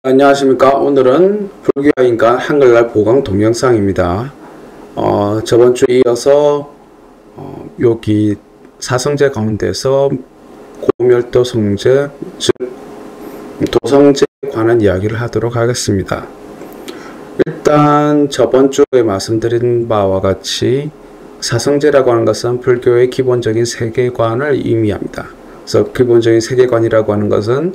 안녕하십니까. 오늘은 불교와 인간 한글날 보강 동영상입니다. 저번 주에 이어서 여기 사성제 가운데서 고멸도성제, 즉 도성제에 관한 이야기를 하도록 하겠습니다. 일단 저번 주에 말씀드린 바와 같이 사성제라고 하는 것은 불교의 기본적인 세계관을 의미합니다. 그래서 기본적인 세계관이라고 하는 것은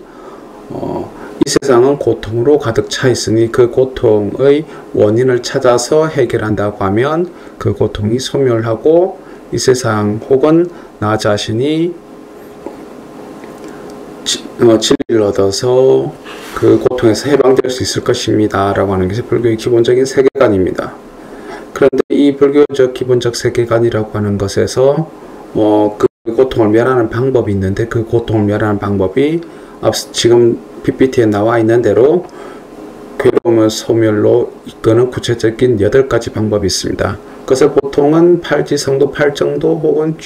이 세상은 고통으로 가득 차 있으니 그 고통의 원인을 찾아서 해결한다고 하면 그 고통이 소멸하고 이 세상 혹은 나 자신이 진리를 얻어서 그 고통에서 해방될 수 있을 것입니다 라고 하는 것이 불교의 기본적인 세계관입니다. 그런데 이 불교적 기본적 세계관이라고 하는 것에서 그 고통을 멸하는 방법이 있는데, 그 고통을 멸하는 방법이 지금 PPT에 나와 있는 대로 괴로움을 소멸로 이끄는 구체적인 8가지 방법이 있습니다. 그것을 보통은 팔지성도, 팔정도 혹은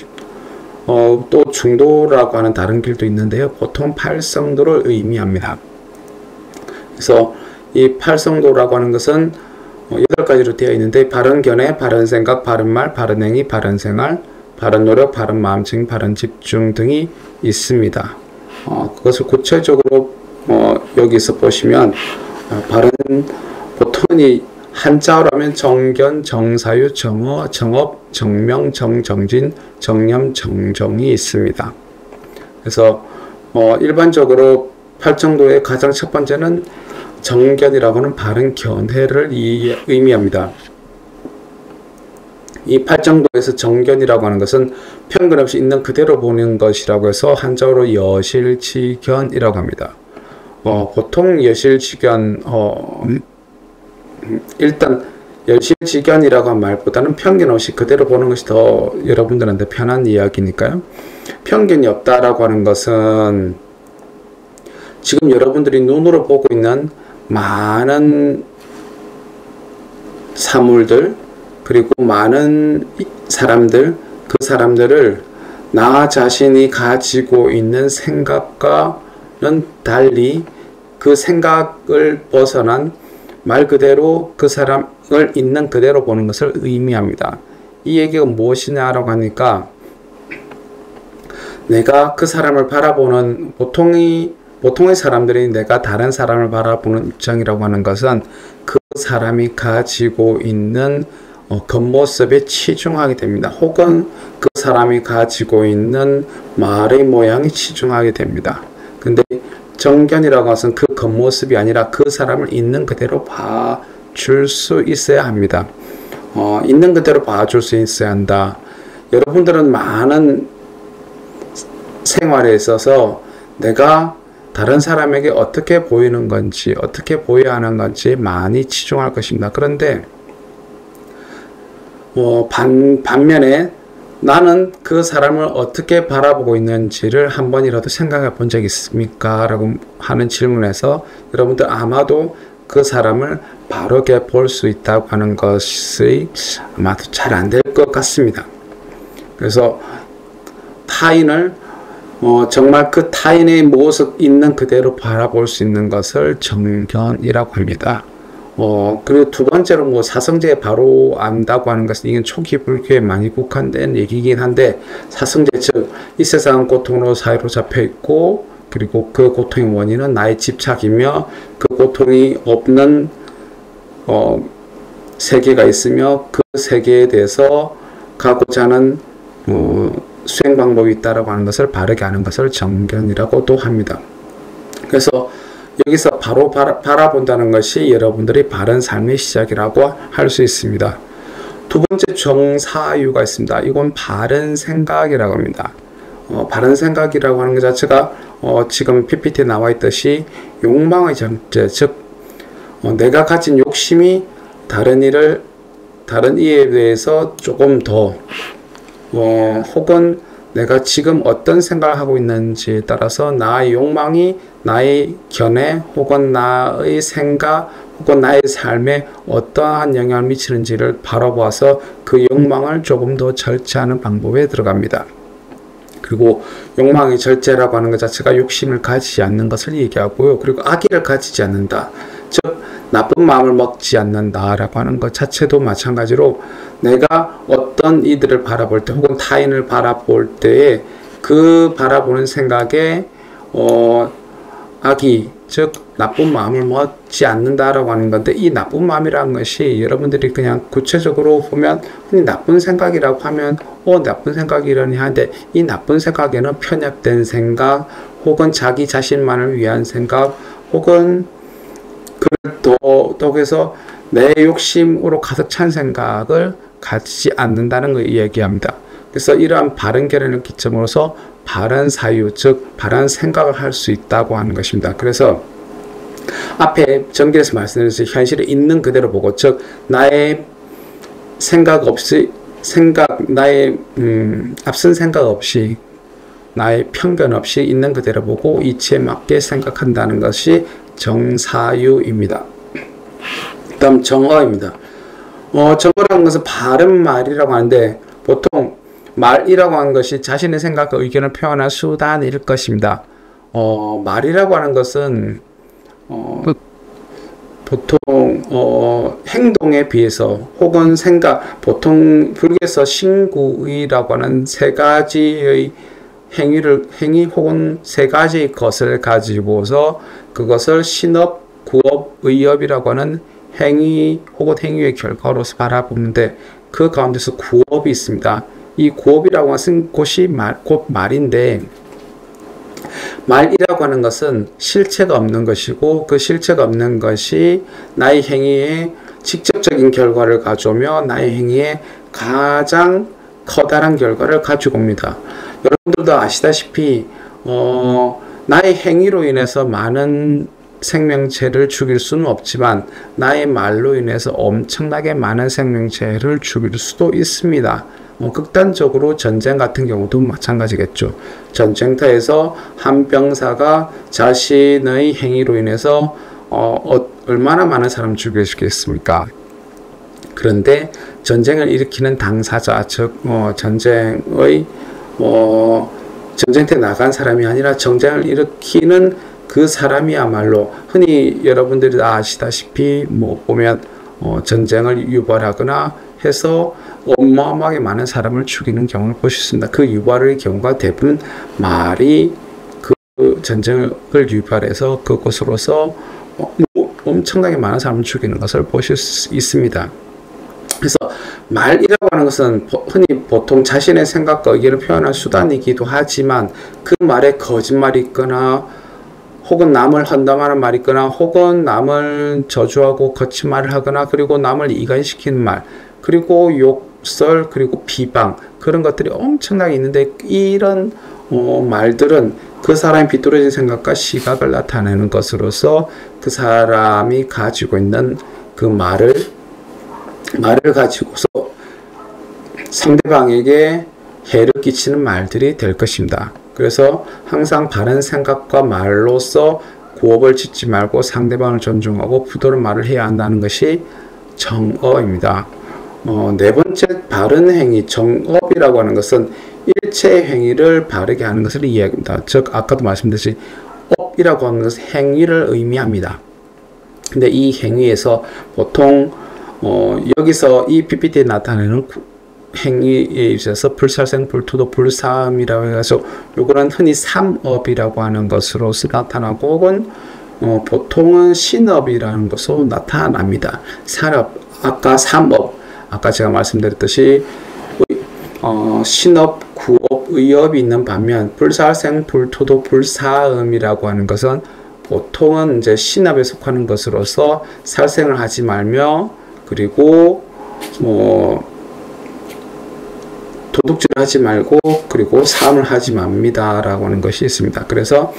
또 중도라고 하는 다른 길도 있는데요. 보통 팔성도를 의미합니다. 그래서 이 팔성도라고 하는 것은 8가지로 되어 있는데, 바른 견해, 바른 생각, 바른 말, 바른 행위, 바른 생활, 바른 노력, 바른 마음챙김, 바른 집중 등이 있습니다. 그것을 구체적으로 여기서 보시면 보통이 한자어로 하면 정견, 정사유, 정어, 정업, 정명, 정정진, 정념, 정정이 있습니다. 그래서 일반적으로 팔정도의 가장 첫 번째는 정견이라고 하는 바른 견해를 의미합니다. 이 팔정도에서 정견이라고 하는 것은 편견 없이 있는 그대로 보는 것이라고 해서 한자어로 여실치견이라고 합니다. 보통 여실치견, 일단 여실치견이라고 한 말보다는 편견 없이 그대로 보는 것이 더 여러분들한테 편한 이야기니까요. 편견이 없다라고 하는 것은 지금 여러분들이 눈으로 보고 있는 많은 사물들, 그리고 많은 사람들, 그 사람들을 나 자신이 가지고 있는 생각과는 달리 그 생각을 벗어난 말 그대로 그 사람을 있는 그대로 보는 것을 의미합니다. 이 얘기가 무엇이냐라고 하니까, 내가 그 사람을 바라보는 보통의 사람들이 내가 다른 사람을 바라보는 입장이라고 하는 것은 그 사람이 가지고 있는 겉모습에 치중하게 됩니다. 혹은 그 사람이 가지고 있는 말의 모양에 치중하게 됩니다. 근데 정견이라고 해서는 그 겉모습이 아니라 그 사람을 있는 그대로 봐줄 수 있어야 합니다. 있는 그대로 봐줄 수 있어야 한다. 여러분들은 많은 생활에 있어서 내가 다른 사람에게 어떻게 보이는 건지, 어떻게 보여야 하는 건지 많이 치중할 것입니다. 그런데 반면에 나는 그 사람을 어떻게 바라보고 있는지를 한 번이라도 생각해 본 적이 있습니까? 라고 하는 질문에서 여러분들 아마도 그 사람을 바르게 볼 수 있다고 하는 것이 아마도 잘 안 될 것 같습니다. 그래서 타인을 정말 그 타인의 모습 있는 그대로 바라볼 수 있는 것을 정견이라고 합니다. 그리고 두 번째로 사성제에 바로 안다고 하는 것은, 이건 초기 불교에 많이 국한된 얘기이긴 한데, 사성제, 즉 이 세상은 고통으로 사로잡혀 있고, 그리고 그 고통의 원인은 나의 집착이며, 그 고통이 없는 세계가 있으며, 그 세계에 대해서 가고자 하는 수행 방법이 있다라고 하는 것을 바르게 아는 것을 정견이라고도 합니다. 그래서 여기서 바로 바라본다는 것이 여러분들이 바른 삶의 시작이라고 할 수 있습니다. 두 번째 정사유가 있습니다. 이건 바른 생각이라고 합니다. 바른 생각이라고 하는 것 자체가 지금 PPT에 나와 있듯이 욕망의 정죄, 즉 내가 가진 욕심이 다른 이에 대해서 조금 더 혹은 내가 지금 어떤 생각을 하고 있는지에 따라서 나의 욕망이 나의 견해 혹은 나의 생각 혹은 나의 삶에 어떠한 영향을 미치는지를 바라보아서 그 욕망을 조금 더 절제하는 방법에 들어갑니다. 그리고 욕망의 절제라고 하는 것 자체가 욕심을 가지지 않는 것을 얘기하고요. 그리고 악의를 가지지 않는다. 즉 나쁜 마음을 먹지 않는다라고 하는 것 자체도 마찬가지로 내가 어떤 이들을 바라볼 때 혹은 타인을 바라볼 때에 그 바라보는 생각에 악의, 즉 나쁜 마음을 먹지 않는다라고 하는 건데, 이 나쁜 마음이라는 것이 여러분들이 그냥 구체적으로 보면 흔히 나쁜 생각이라고 하면 나쁜 생각이라니 하는데, 이 나쁜 생각에는 편협된 생각 혹은 자기 자신만을 위한 생각 혹은 또 해서 내 욕심으로 가득 찬 생각을 가지지 않는다는 걸 얘기합니다. 그래서 이러한 바른 결론을 기점으로서 바른 사유, 즉 바른 생각을 할 수 있다고 하는 것입니다. 그래서 앞에 전기에서 말씀드렸듯이 현실을 있는 그대로 보고, 즉 나의 생각 없이 나의 앞선 생각 없이 나의 편견 없이 있는 그대로 보고 이치에 맞게 생각한다는 것이 정사유입니다. 다음 정어입니다. 정어라는 것은 바른 말이라고 하는데, 보통 말이라고 하는 것이 자신의 생각과 의견을 표현할 수단일 것입니다. 말이라고 하는 것은 보통 행동에 비해서 혹은 생각, 보통 불교에서 신구의라고 하는 세 가지의 행위 혹은 세 가지의 것을 가지고서 그것을 신업, 구업, 의업이라고 하는 행위 혹은 행위의 결과로서 바라보는데, 그 가운데서 구업이 있습니다. 이 구업이라고 하는 곳이 곧 말인데, 말이라고 하는 것은 실체가 없는 것이고, 그 실체가 없는 것이 나의 행위에 직접적인 결과를 가져오며 나의 행위에 가장 커다란 결과를 가지고 옵니다. 여러분들도 아시다시피 나의 행위로 인해서 많은 생명체를 죽일 수는 없지만 나의 말로 인해서 엄청나게 많은 생명체를 죽일 수도 있습니다. 극단적으로 전쟁 같은 경우도 마찬가지겠죠. 전쟁터에서 한 병사가 자신의 행위로 인해서 얼마나 많은 사람을 죽일 수 있겠습니까? 그런데 전쟁을 일으키는 당사자, 즉 전쟁터에 나간 사람이 아니라 전쟁을 일으키는 그 사람이야말로 흔히 여러분들이 다 아시다시피 보면 전쟁을 유발하거나 해서 어마어마하게 많은 사람을 죽이는 경우를 보실 수 있습니다. 그 유발의 경우가 대부분 말이 그 전쟁을 유발해서 그곳으로서 엄청나게 많은 사람을 죽이는 것을 보실 수 있습니다. 그래서 말이라고 하는 것은 흔히 보통 자신의 생각과 의견을 표현할 수단이기도 하지만, 그 말에 거짓말이 있거나 혹은 남을 험담하는 말이 있거나 혹은 남을 저주하고 거친 말을 하거나 그리고 남을 이간시키는 말, 그리고 욕설, 그리고 비방, 그런 것들이 엄청나게 있는데, 이런 말들은 그 사람의 비뚤어진 생각과 시각을 나타내는 것으로서 그 사람이 가지고 있는 그 말을 가지고서 상대방에게 해를 끼치는 말들이 될 것입니다. 그래서 항상 바른 생각과 말로서 구업을 짓지 말고 상대방을 존중하고 부드러운 말을 해야 한다는 것이 정어입니다. 네 번째 바른 행위, 정업이라고 하는 것은 일체의 행위를 바르게 하는 것을 이야기합니다. 즉 아까도 말씀드렸듯이 업이라고 하는 것은 행위를 의미합니다. 근데 이 행위에서 보통 여기서 이 PPT에 나타내는 행위에 있어서 불살생, 불투도, 불사음이라고 해서 요거는 흔히 삼업이라고 하는 것으로서 나타나고 혹은 보통은 신업이라는 것으로 나타납니다. 산업, 아까 삼업, 아까 제가 말씀드렸듯이 신업, 구업, 의업이 있는 반면 불살생, 불투도, 불사음이라고 하는 것은 보통은 이제 신업에 속하는 것으로서 살생을 하지 말며 그리고 도둑질을 하지 말고 그리고 사음을 하지 맙니다 라고 하는 것이 있습니다. 그래서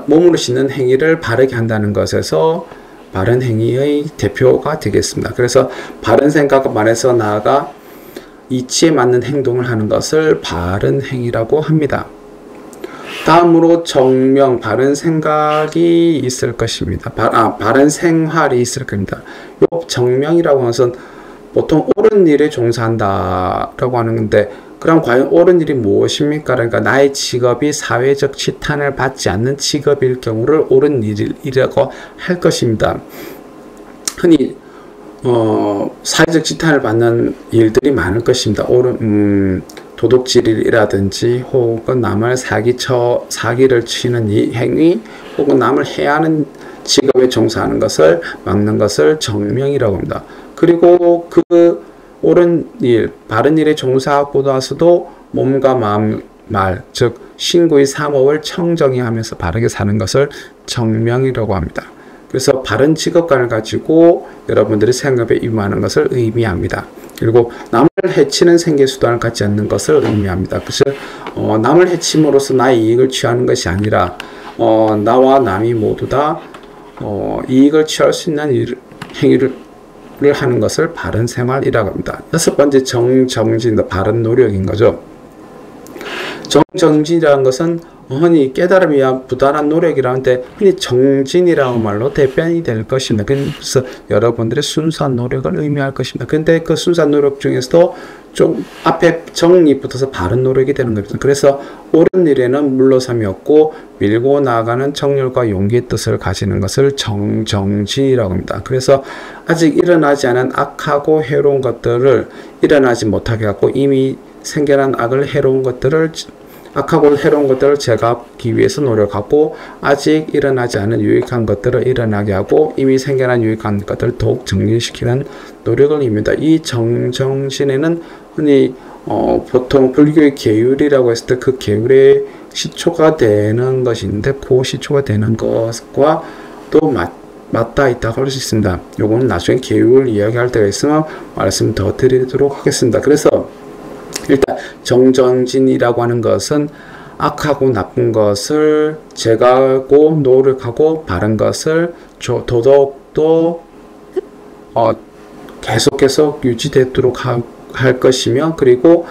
몸으로 씻는 행위를 바르게 한다는 것에서 바른 행위의 대표가 되겠습니다. 그래서 바른 생각과 말에서 나아가 이치에 맞는 행동을 하는 것을 바른 행위라고 합니다. 다음으로 정명, 바른 생각이 있을 것입니다. 바른 생활이 있을 겁니다. 요 정명이라고 하는 것은 보통 옳은 일에 종사한다라고 하는 건데, 그럼 과연 옳은 일이 무엇입니까? 그러니까 나의 직업이 사회적 지탄을 받지 않는 직업일 경우를 옳은 일이라고 할 것입니다. 흔히 사회적 지탄을 받는 일들이 많을 것입니다. 도둑질이라든지 혹은 남을 사기를 치는 이 행위 혹은 남을 해하는 직업에 종사하는 것을 막는 것을 정명이라고 합니다. 그리고 그 옳은 일, 바른 일에 종사하고 나서도 몸과 마음, 말, 즉 신구의 삼업을 청정히 하면서 바르게 사는 것을 정명이라고 합니다. 그래서 바른 직업관을 가지고 여러분들이 생업에 임하는 것을 의미합니다. 그리고 남을 해치는 생계수단을 갖지 않는 것을 의미합니다. 그래서 남을 해침으로써 나의 이익을 취하는 것이 아니라 나와 남이 모두 다 이익을 취할 수 있는 행위를 하는 것을 바른 생활이라고 합니다. 여섯 번째 정정진, 바른 노력인 거죠. 정정진이라는 것은 흔히 깨달음이 위한 부단한 노력이라는데 흔히 정진이라는 말로 대변이 될 것입니다. 그래서 여러분들의 순수한 노력을 의미할 것입니다. 근데 그 순수한 노력 중에서도 좀 앞에 정이 붙어서 바른 노력이 되는 겁니다. 그래서 옳은 일에는 물러섬이 없고 밀고 나아가는 정열과 용기의 뜻을 가지는 것을 정정진이라고 합니다. 그래서 아직 일어나지 않은 악하고 해로운 것들을 일어나지 못하게 하고 이미 생겨난 악하고 해로운 것들을 제거하기 위해서 노력하고 아직 일어나지 않은 유익한 것들을 일어나게 하고 이미 생겨난 유익한 것들을 더욱 정리시키는 노력을 의미합니다. 이 정정진에는 흔히 보통 불교의 계율이라고 했을 때 그 계율의 시초가 되는 것이 있는데 그 시초가 되는 것과 또 맞닿아 있다고 할 수 있습니다. 요거는 나중에 계율 이야기할 때가 있으면 말씀 더 드리도록 하겠습니다. 그래서 일단 정정진이라고 하는 것은 악하고 나쁜 것을 제거하고 노력하고 바른 것을 더더욱더 계속 유지되도록 할 것이며 그리고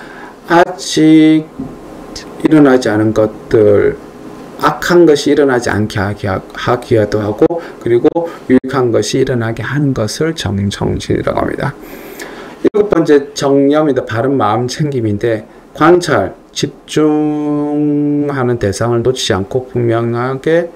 아직 일어나지 않은 것들 악한 것이 일어나지 않게 하기도 하고 그리고 유익한 것이 일어나게 하는 것을 정정진이라고 합니다. 일곱 번째 정념이다. 바른 마음 챙김인데 관찰, 집중하는 대상을 놓치지 않고 분명하게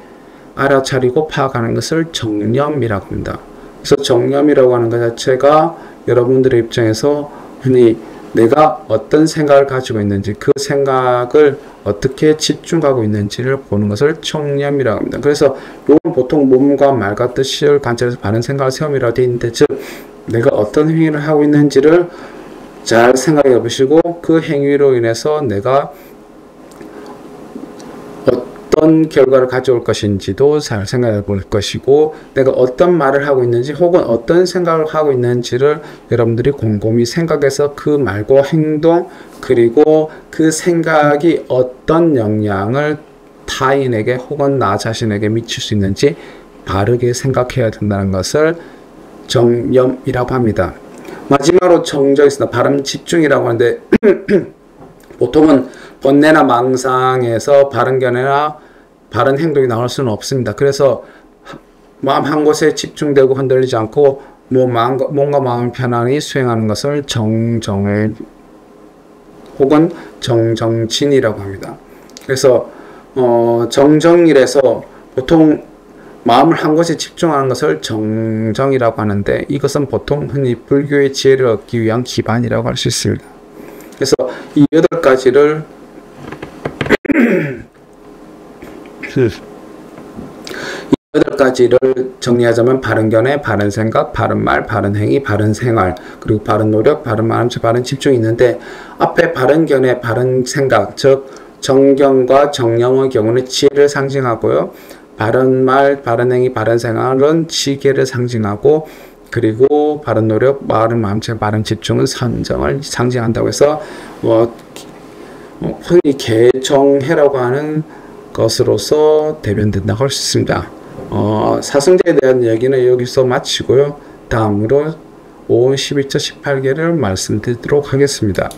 알아차리고 파악하는 것을 정념이라고 합니다. 그래서 정념이라고 하는 것 자체가 여러분들의 입장에서 흔히 내가 어떤 생각을 가지고 있는지 그 생각을 어떻게 집중하고 있는지를 보는 것을 청념이라고 합니다. 그래서 이건 보통 몸과 말과 뜻을 관찰해서 바른 생각을 세움이라고 되어 있는데 즉 내가 어떤 행위를 하고 있는지를 잘 생각해 보시고 그 행위로 인해서 내가 어떤 결과를 가져올 것인지도 잘 생각해 볼 것이고 내가 어떤 말을 하고 있는지 혹은 어떤 생각을 하고 있는지를 여러분들이 곰곰이 생각해서 그 말과 행동 그리고 그 생각이 어떤 영향을 타인에게 혹은 나 자신에게 미칠 수 있는지 바르게 생각해야 된다는 것을 정념이라고 합니다. 마지막으로 정정이 있습니다. 바른 집중이라고 하는데 보통은 번뇌나 망상에서 바른 견해나 바른 행동이 나올 수는 없습니다. 그래서 마음 한 곳에 집중되고 흔들리지 않고 몸과 마음을 편안히 수행하는 것을 정정일 혹은 정정진이라고 합니다. 그래서 정정일에서 보통 마음을 한 곳에 집중하는 것을 정정이라고 하는데 이것은 보통 흔히 불교의 지혜를 얻기 위한 기반이라고 할 수 있습니다. 그래서 이 8가지를 이 8가지를 정리하자면 바른 견해, 바른 생각, 바른 말, 바른 행위, 바른 생활 그리고 바른 노력, 바른 마음, 바른 집중이 있는데 앞에 바른 견해, 바른 생각 즉 정경과 정념의 경우는 지혜를 상징하고요. 바른 말, 바른 행위, 바른 생활은 지혜를 상징하고 그리고 바른 노력, 바른 마음, 바른 집중은 선정을 상징한다고 해서 흔히 개정해라고 하는 것으로서 대변된다고 할 수 있습니다. 사승제에 대한 얘기는 여기서 마치고요. 다음으로 5은 12처 18개를 말씀드리도록 하겠습니다.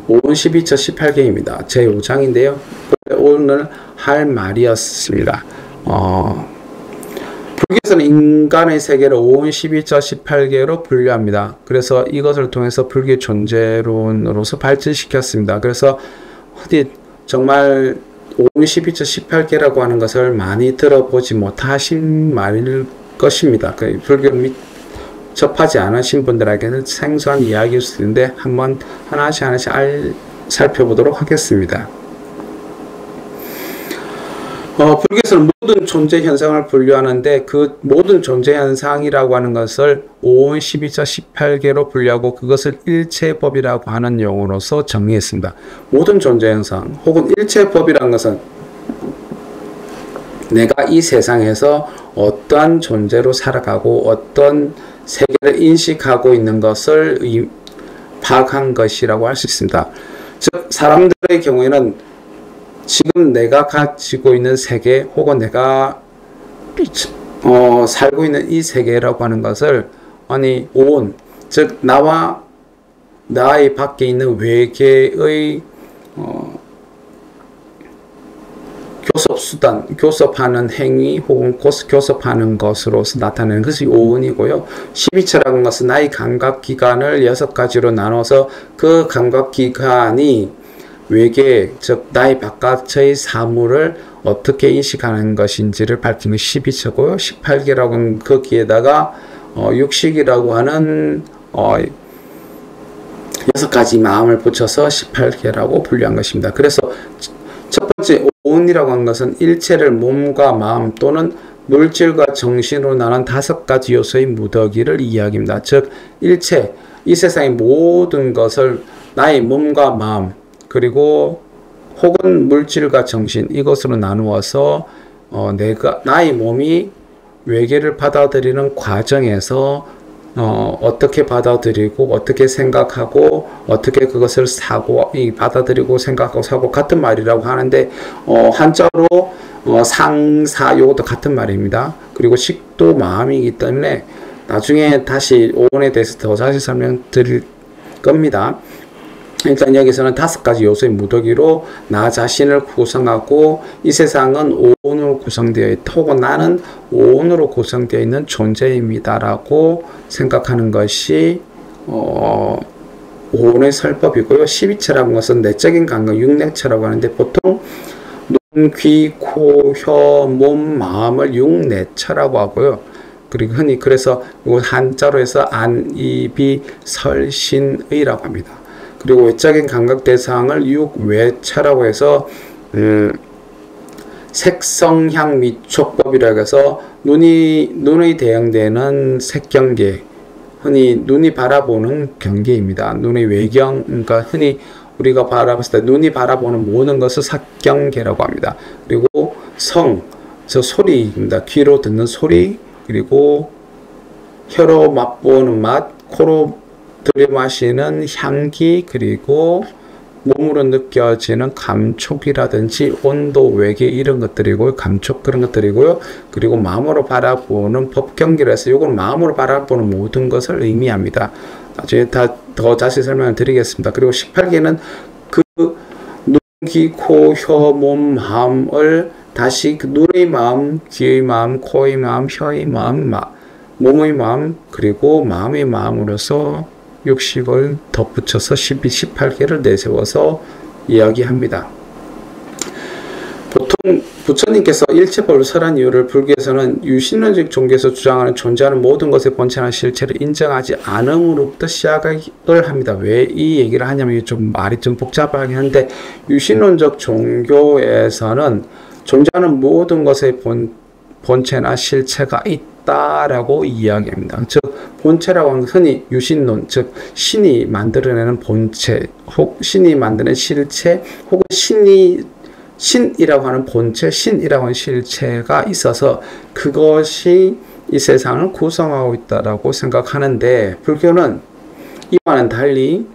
5은 12처 18개입니다. 제 5장인데요. 오늘 할 말이었습니다. 불교에서는 인간의 세계를 5운 12자 18개로 분류합니다. 그래서 이것을 통해서 불교 존재론으로서 발전시켰습니다. 그래서 어디 정말 5운 12자 18개라고 하는 것을 많이 들어보지 못하신 말일 것입니다. 불교를 접하지 않으신 분들에게는 생소한 이야기일 수 있는데 한번 하나씩 살펴보도록 하겠습니다. 불교에서는 모든 존재 현상을 분류하는데 그 모든 존재 현상이라고 하는 것을 5운 12자 18개로 분류하고 그것을 일체법이라고 하는 용어로서 정의했습니다. 모든 존재 현상 혹은 일체법이라는 것은 내가 이 세상에서 어떠한 존재로 살아가고 어떤 세계를 인식하고 있는 것을 파악한 것이라고 할 수 있습니다. 즉 사람들의 경우에는 지금 내가 가지고 있는 세계 혹은 내가 살고 있는 이 세계라고 하는 것을 온, 즉 나와 나의 밖에 있는 외계의 교섭수단, 교섭하는 행위 혹은 교섭하는 것으로서 나타내는 것이 오운이고요. 12처라는 는 것은 나의 감각기관을 6가지로 나눠서 그 감각기관이 외계, 즉 나의 바깥의 사물을 어떻게 인식하는 것인지를 밝히는 12처고요. 18개라고 하는 거기에다가 육식이라고 하는 6가지 마음을 붙여서 18개라고 분류한 것입니다. 그래서 첫 번째 오운이라고 하는 것은 일체를 몸과 마음 또는 물질과 정신으로 나눈 5가지 요소의 무더기를 이야기합니다. 즉 일체, 이 세상의 모든 것을 나의 몸과 마음 그리고 혹은 물질과 정신 이것으로 나누어서 나의 몸이 외계를 받아들이는 과정에서 어떻게 받아들이고 어떻게 생각하고 어떻게 그것을 받아들이고 생각하고 사고 같은 말이라고 하는데 한자로 상사 요것도 같은 말입니다. 그리고 식도 마음이기 때문에 나중에 다시 오온에 대해서 더 자세히 설명드릴 겁니다. 일단 여기서는 5가지 요소의 무더기로 나 자신을 구성하고 이 세상은 오온으로 구성되어 있다 혹은 나는 오온으로 구성되어 있는 존재입니다 라고 생각하는 것이 오온의 설법이고요. 12처라는 것은 내적인 감각, 육내처라고 하는데 보통 눈, 귀, 코, 혀, 몸, 마음을 육내처라고 하고요. 그리고 흔히 그래서 한자로 해서 안, 이, 비, 설, 신, 의라고 합니다. 그리고 외적인 감각 대상을 육외차라고 해서 색성향 미촉법이라고 해서 눈의 대응되는 색경계, 흔히 눈이 바라보는 경계입니다. 눈의 외경, 그러니까 흔히 우리가 바라봤을 때 눈이 바라보는 모든 것을 색경계라고 합니다. 그리고 성, 저 소리입니다. 귀로 듣는 소리, 그리고 혀로 맛보는 맛, 코로 들이마시는 향기, 그리고 몸으로 느껴지는 감촉이라든지 온도, 외계 이런 것들이고요. 감촉 그런 것들이고요. 그리고 마음으로 바라보는 법경기라서 이건 마음으로 바라보는 모든 것을 의미합니다. 나중에 더 자세히 설명을 드리겠습니다. 그리고 18개는 그 눈, 귀, 코, 혀, 몸, 마음을 다시 그 눈의 마음, 귀의 마음, 코의 마음, 혀의 마음, 몸의 마음, 그리고 마음의 마음으로서 육식을 덧붙여서 18개를 내세워서 이야기합니다. 보통 부처님께서 일체법을 설한 이유를 불교에서는 유신론적 종교에서 주장하는 존재하는 모든 것의 본체나 실체를 인정하지 않음으로부터 시작을 합니다. 왜 이 얘기를 하냐면 좀 말이 좀 복잡하긴 한데 유신론적 종교에서는 존재하는 모든 것의 본체나 실체가 있다라고 이야기합니다. 즉 본체라고 하는 것은 흔히 유신론, 즉 신이 만들어내는 본체, 혹 신이 만드는 실체, 혹은 신이라고 하는 본체, 신이라고 하는 실체가 있어서 그것이 이 세상을 구성하고 있다라고 생각하는데 불교는 이와는 달리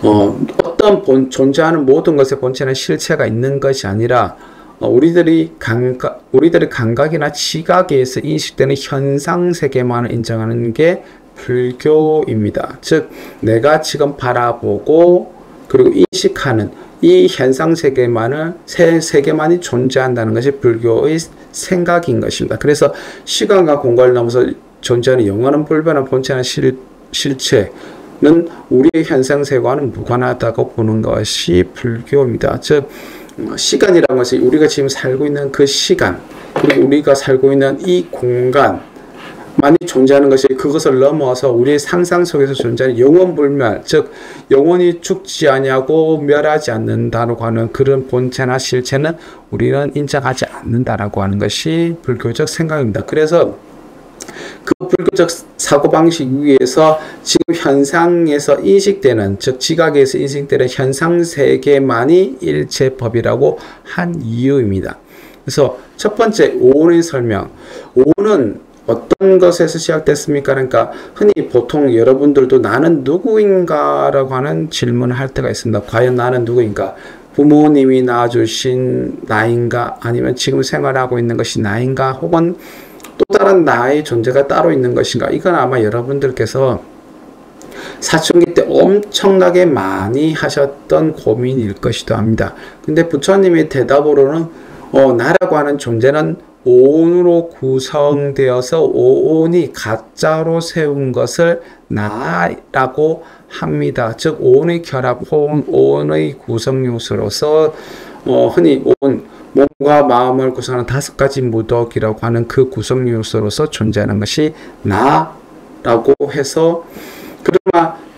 어떤 존재하는 모든 것의 본체는 실체가 있는 것이 아니라 우리들의 감각이나 지각에서 인식되는 현상 세계만을 인정하는 게 불교입니다. 즉 내가 지금 바라보고 그리고 인식하는 이 현상 세계만이 존재한다는 것이 불교의 생각인 것입니다. 그래서 시간과 공간을 넘어서 존재하는 영원한 불변한 본체나 실체는 우리의 현상 세계와는 무관하다고 보는 것이 불교입니다. 즉 시간이라는 것이 우리가 지금 살고 있는 그 시간, 그리고 우리가 살고 있는 이 공간만이 존재하는 것이, 그것을 넘어서 우리의 상상 속에서 존재하는 영원불멸, 즉 영원히 죽지 아니하고 멸하지 않는다고 하는 그런 본체나 실체는 우리는 인정하지 않는다라고 하는 것이 불교적 생각입니다. 그래서 그 불교적 사고방식 위에서 지금 현상에서 인식되는, 즉 지각에서 인식되는 현상세계만이 일체법이라고 한 이유입니다. 그래서 첫 번째, 오온의 설명. 오온은 어떤 것에서 시작됐습니까? 그러니까 흔히 보통 여러분들도 나는 누구인가 라고 하는 질문을 할 때가 있습니다. 과연 나는 누구인가? 부모님이 낳아주신 나인가? 아니면 지금 생활하고 있는 것이 나인가? 혹은 또 다른 나의 존재가 따로 있는 것인가? 이건 아마 여러분들께서 사춘기 때 엄청나게 많이 하셨던 고민일 것이기도 합니다. 근데 부처님의 대답으로는 나라고 하는 존재는 오온으로 구성되어서 오온이 가짜로 세운 것을 나라고 합니다. 즉 오온의 결합 혹은 오온의 구성 요소로서 흔히 오온, 몸과 마음을 구성하는 5가지 무덕이라고 하는 그 구성 요소로서 존재하는 것이 나라고 해서,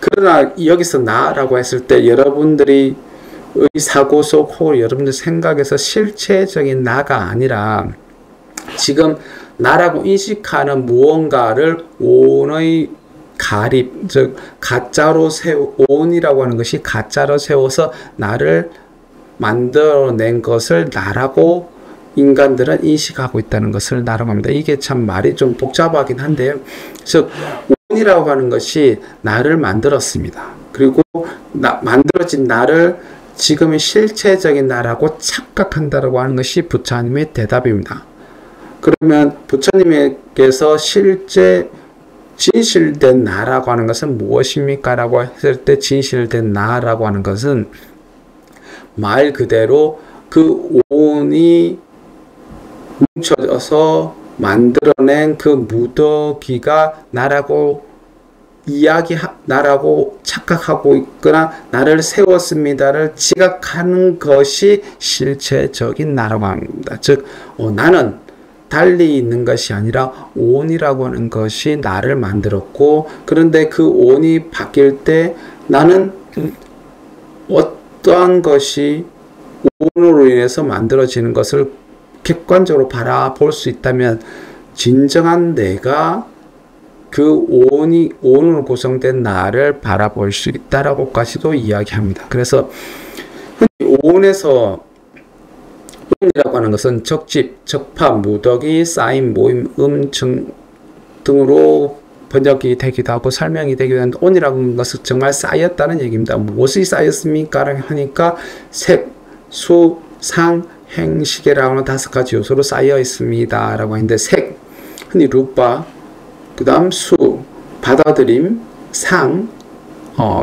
그러나 여기서 나라고 했을 때 여러분들이 사고 속 혹은 여러분들 생각에서 실체적인 나가 아니라 지금 나라고 인식하는 무언가를 오온의 가립, 즉 가짜로 오온이라고 하는 것이 가짜로 세워서 나를 만들어낸 것을 나라고 인간들은 인식하고 있다는 것을 나라고 합니다. 이게 참 말이 좀 복잡하긴 한데요. 즉 오온이라고 하는 것이 나를 만들었습니다. 그리고 만들어진 나를 지금의 실체적인 나라고 착각한다라고 하는 것이 부처님의 대답입니다. 그러면 부처님께서 실제 진실된 나라고 하는 것은 무엇입니까? 라고 했을 때 진실된 나라고 하는 것은 말 그대로 그 오온이 뭉쳐져서 만들어낸 그 무더기가 나라고 나라고 착각하고 있거나 나를 세웠습니다를 지각하는 것이 실체적인 나라고 합니다. 즉 나는 달리 있는 것이 아니라 오온이라고 하는 것이 나를 만들었고, 그런데 그 오온이 바뀔 때 나는 어떠한 것이 오온으로 인해서 만들어지는 것을 객관적으로 바라볼 수 있다면 진정한 내가 그 오온으로 구성된 나를 바라볼 수 있다라고까지도 이야기합니다. 그래서 흔히 오온에서, 오온이라고 하는 것은 적집, 적합, 무더기, 쌓임, 모임, 등으로 번역이 되기도 하고 설명이 되기도 하는데, 온이라고 하는 것은 정말 쌓였다는 얘기입니다. 무엇이 쌓였습니까? 하니까 색, 수, 상, 행시계라고 하는 5가지 요소로 쌓여 있습니다 라고 했는데, 색, 흔히 루파, 그 다음 수, 받아들임, 상,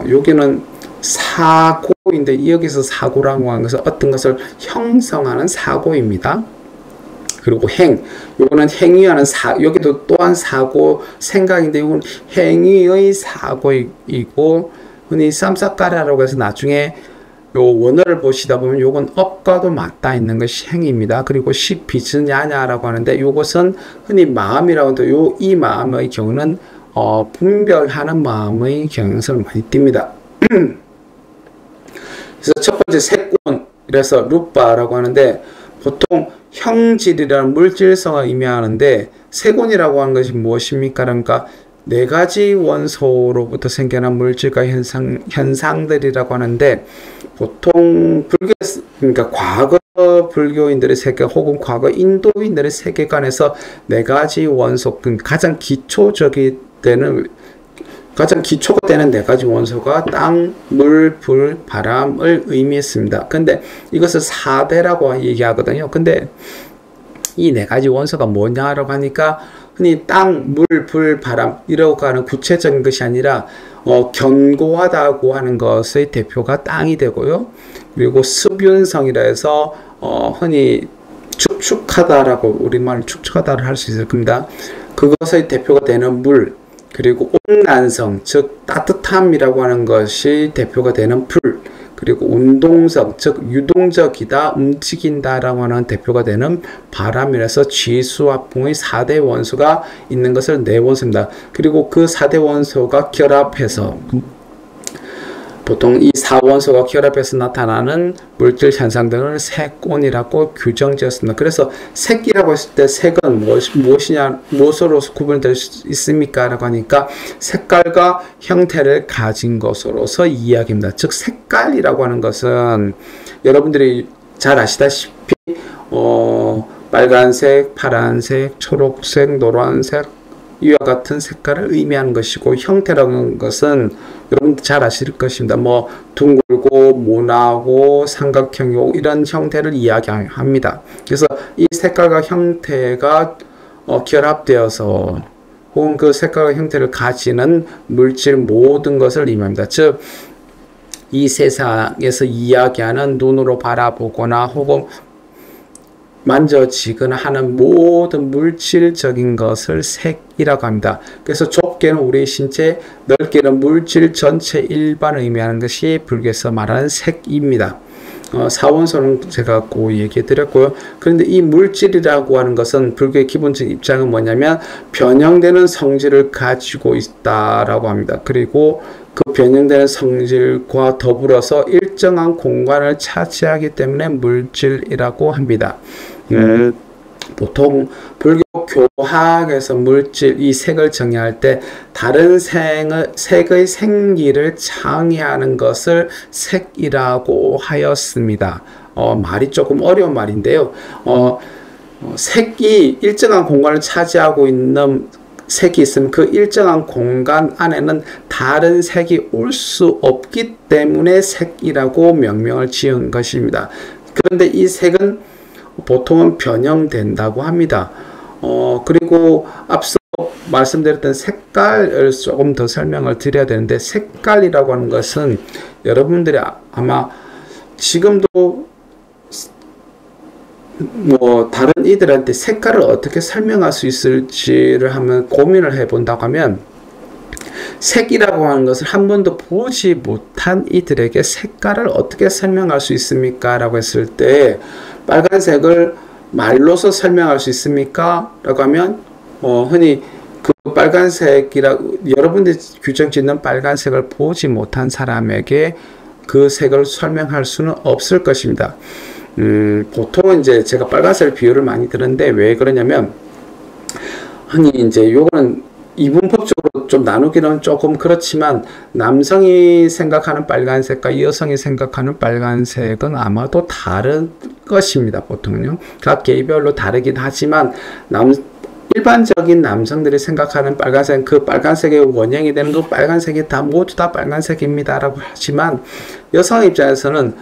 여기는 사고인데, 여기서 사고라고 하는 것은 어떤 것을 형성하는 사고입니다. 그리고 행, 요거는 행위하는 여기도 또한 사고, 생각인데, 이건 행위의 사고이고, 흔히 쌈싸까라라고 해서 나중에 요 원어를 보시다 보면 요건 업과도 맞닿아 있는 것이 행위입니다. 그리고 식비즈냐냐라고 하는데, 요것은 흔히 마음이라고 하는데, 이 마음의 경우는 분별하는 마음의 경향성을 많이 띱니다. 그래서 첫 번째 색군, 그래서 루빠라고 하는데, 보통 형질이라는 물질성을 의미하는데, 색온이라고 하는 것이 무엇입니까? 그러니까 4가지 원소로부터 생겨난 물질과 현상들이라고 하는데, 보통 그러니까 과거 불교인들의 세계 혹은 과거 인도인들의 세계관에서 4가지 원소, 가장 기초가 되는 4가지 원소가 땅, 물, 불, 바람을 의미했습니다. 근데 이것을 4대라고 얘기하거든요. 근데 이 4가지 원소가 뭐냐라고 하니까 흔히 땅, 물, 불, 바람 이라고 하는 구체적인 것이 아니라 견고하다고 하는 것의 대표가 땅이 되고요. 그리고 습윤성이라 해서 흔히 축축하다라고 우리말 축축하다를 할 수 있을 겁니다. 그것의 대표가 되는 물, 그리고 온난성, 즉 따뜻함이라고 하는 것이 대표가 되는 불, 그리고 운동성, 즉 유동적이다, 움직인다라고 하는 대표가 되는 바람이라서 쥐수화풍의 4대 원소가 있는 것을 내원소입니다. 그리고 그 4대 원소가 결합해서 보통 이 4원소가 결합해서 나타나는 물질 현상들을 색온이라고 규정지었습니다. 그래서 색이라고 했을 때 색은 무엇이냐, 무엇으로 구분될 수 있습니까? 라고 하니까 색깔과 형태를 가진 것으로서 이야기합니다. 즉 색깔이라고 하는 것은 여러분들이 잘 아시다시피 빨간색, 파란색, 초록색, 노란색 이와 같은 색깔을 의미하는 것이고, 형태라는 것은 여러분들 잘 아실 것입니다. 뭐 둥글고 모나고 삼각형이고 이런 형태를 이야기합니다. 그래서 이 색깔과 형태가 결합되어서 혹은 그 색깔과 형태를 가지는 물질 모든 것을 의미합니다. 즉 이 세상에서 이야기하는 눈으로 바라보거나 혹은 만져지거나 하는 모든 물질적인 것을 색이라고 합니다. 그래서 좁게는 우리 신체, 넓게는 물질 전체 일반을 의미하는 것이 불교에서 말하는 색입니다. 사원소는 제가 그 얘기해 드렸고요. 그런데 이 물질이라고 하는 것은 불교의 기본적인 입장은 뭐냐면 변형되는 성질을 가지고 있다라고 합니다. 그리고 그 변형되는 성질과 더불어서 일정한 공간을 차지하기 때문에 물질이라고 합니다. 보통 불교 교학에서 물질, 이 색을 정의할 때 다른 색의 생기를 창의하는 것을 색이라고 하였습니다. 말이 조금 어려운 말인데요. 색이 일정한 공간을 차지하고 있는 색이 있으면 그 일정한 공간 안에는 다른 색이 올 수 없기 때문에 색이라고 명명을 지은 것입니다. 그런데 이 색은 보통은 변형된다고 합니다. 그리고 앞서 말씀드렸던 색깔을 조금 더 설명을 드려야 되는데, 색깔이라고 하는 것은 여러분들이 아마 지금도 뭐 다른 이들한테 색깔을 어떻게 설명할 수 있을지를 한번 고민을 해본다고 하면, 색이라고 하는 것을 한 번도 보지 못한 이들에게 색깔을 어떻게 설명할 수 있습니까? 라고 했을 때 빨간색을 말로서 설명할 수 있습니까? 라고 하면 흔히 그 빨간색이라고 여러분들이 규정 짓는 빨간색을 보지 못한 사람에게 그 색을 설명할 수는 없을 것입니다. 보통은 이제 제가 빨간색 비유를 많이 드는데 왜 그러냐면, 흔히 이제 요거는 이분법적으로 좀 나누기는 조금 그렇지만, 남성이 생각하는 빨간색과 여성이 생각하는 빨간색은 아마도 다른 것입니다. 보통은요. 각 개별로 다르긴 하지만 일반적인 남성들이 생각하는 빨간색은 그 빨간색의 원형이 되는 그 빨간색이 모두 다 빨간색입니다 라고 하지만, 여성 입장에서는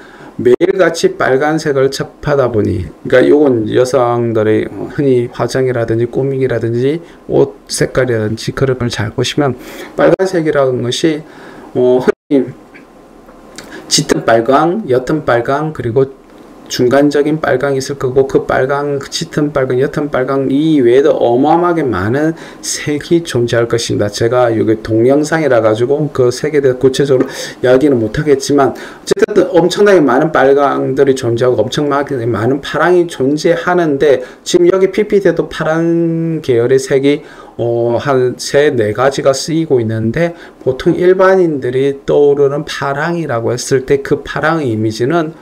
매일같이 빨간색을 접하다 보니, 그러니까 요건 여성들의 흔히 화장이라든지 꾸미기라든지 옷 색깔이라든지 그런 걸 잘 보시면 빨간색이라는 것이 흔히 짙은 빨강, 옅은 빨강, 그리고 중간적인 빨강이 있을 거고, 그 빨강, 짙은 빨강, 옅은 빨강 이외에도 어마어마하게 많은 색이 존재할 것입니다. 제가 여기 동영상이라 가지고 그 색에 대해 구체적으로 이야기는 못하겠지만, 어쨌든 엄청나게 많은 빨강들이 존재하고 엄청나게 많은 파랑이 존재하는데, 지금 여기 PPT에도 파란 계열의 색이 한 3-4가지가 쓰이고 있는데, 보통 일반인들이 떠오르는 파랑이라고 했을 때 그 파랑의 이미지는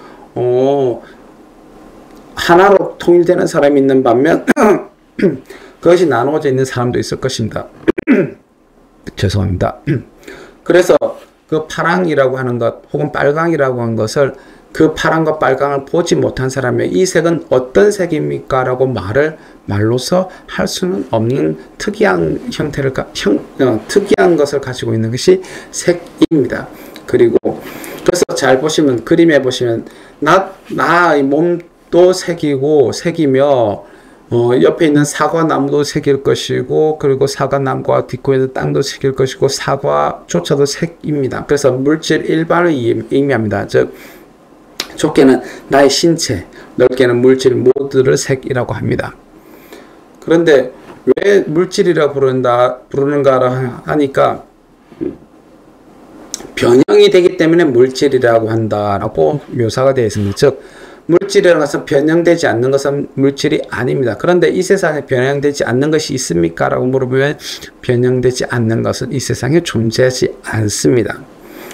하나로 통일되는 사람이 있는 반면 그것이 나누어져 있는 사람도 있을 것입니다. 죄송합니다. 그래서 그 파랑이라고 하는 것 혹은 빨강이라고 하는 것을, 그 파랑과 빨강을 보지 못한 사람의 이 색은 어떤 색입니까? 라고 말로서 할 수는 없는 특이한 형태를 특이한 것을 가지고 있는 것이 색입니다. 그리고 그래서 잘 보시면, 그림에 보시면 나의 몸도 색이며 옆에 있는 사과나무도 색일 것이고, 그리고 사과나무와 딛고 있는 땅도 색일 것이고, 사과조차도 색입니다. 그래서 물질 일반을 의미합니다. 즉, 좁게는 나의 신체, 넓게는 물질 모두를 색이라고 합니다. 그런데 왜 물질이라 부르는가 하니까 변형이 되기 때문에 물질이라고 한다라고 묘사가 되어 있습니다. 즉, 물질이라는 것은 변형되지 않는 것은 물질이 아닙니다. 그런데 이 세상에 변형되지 않는 것이 있습니까? 라고 물어보면 변형되지 않는 것은 이 세상에 존재하지 않습니다.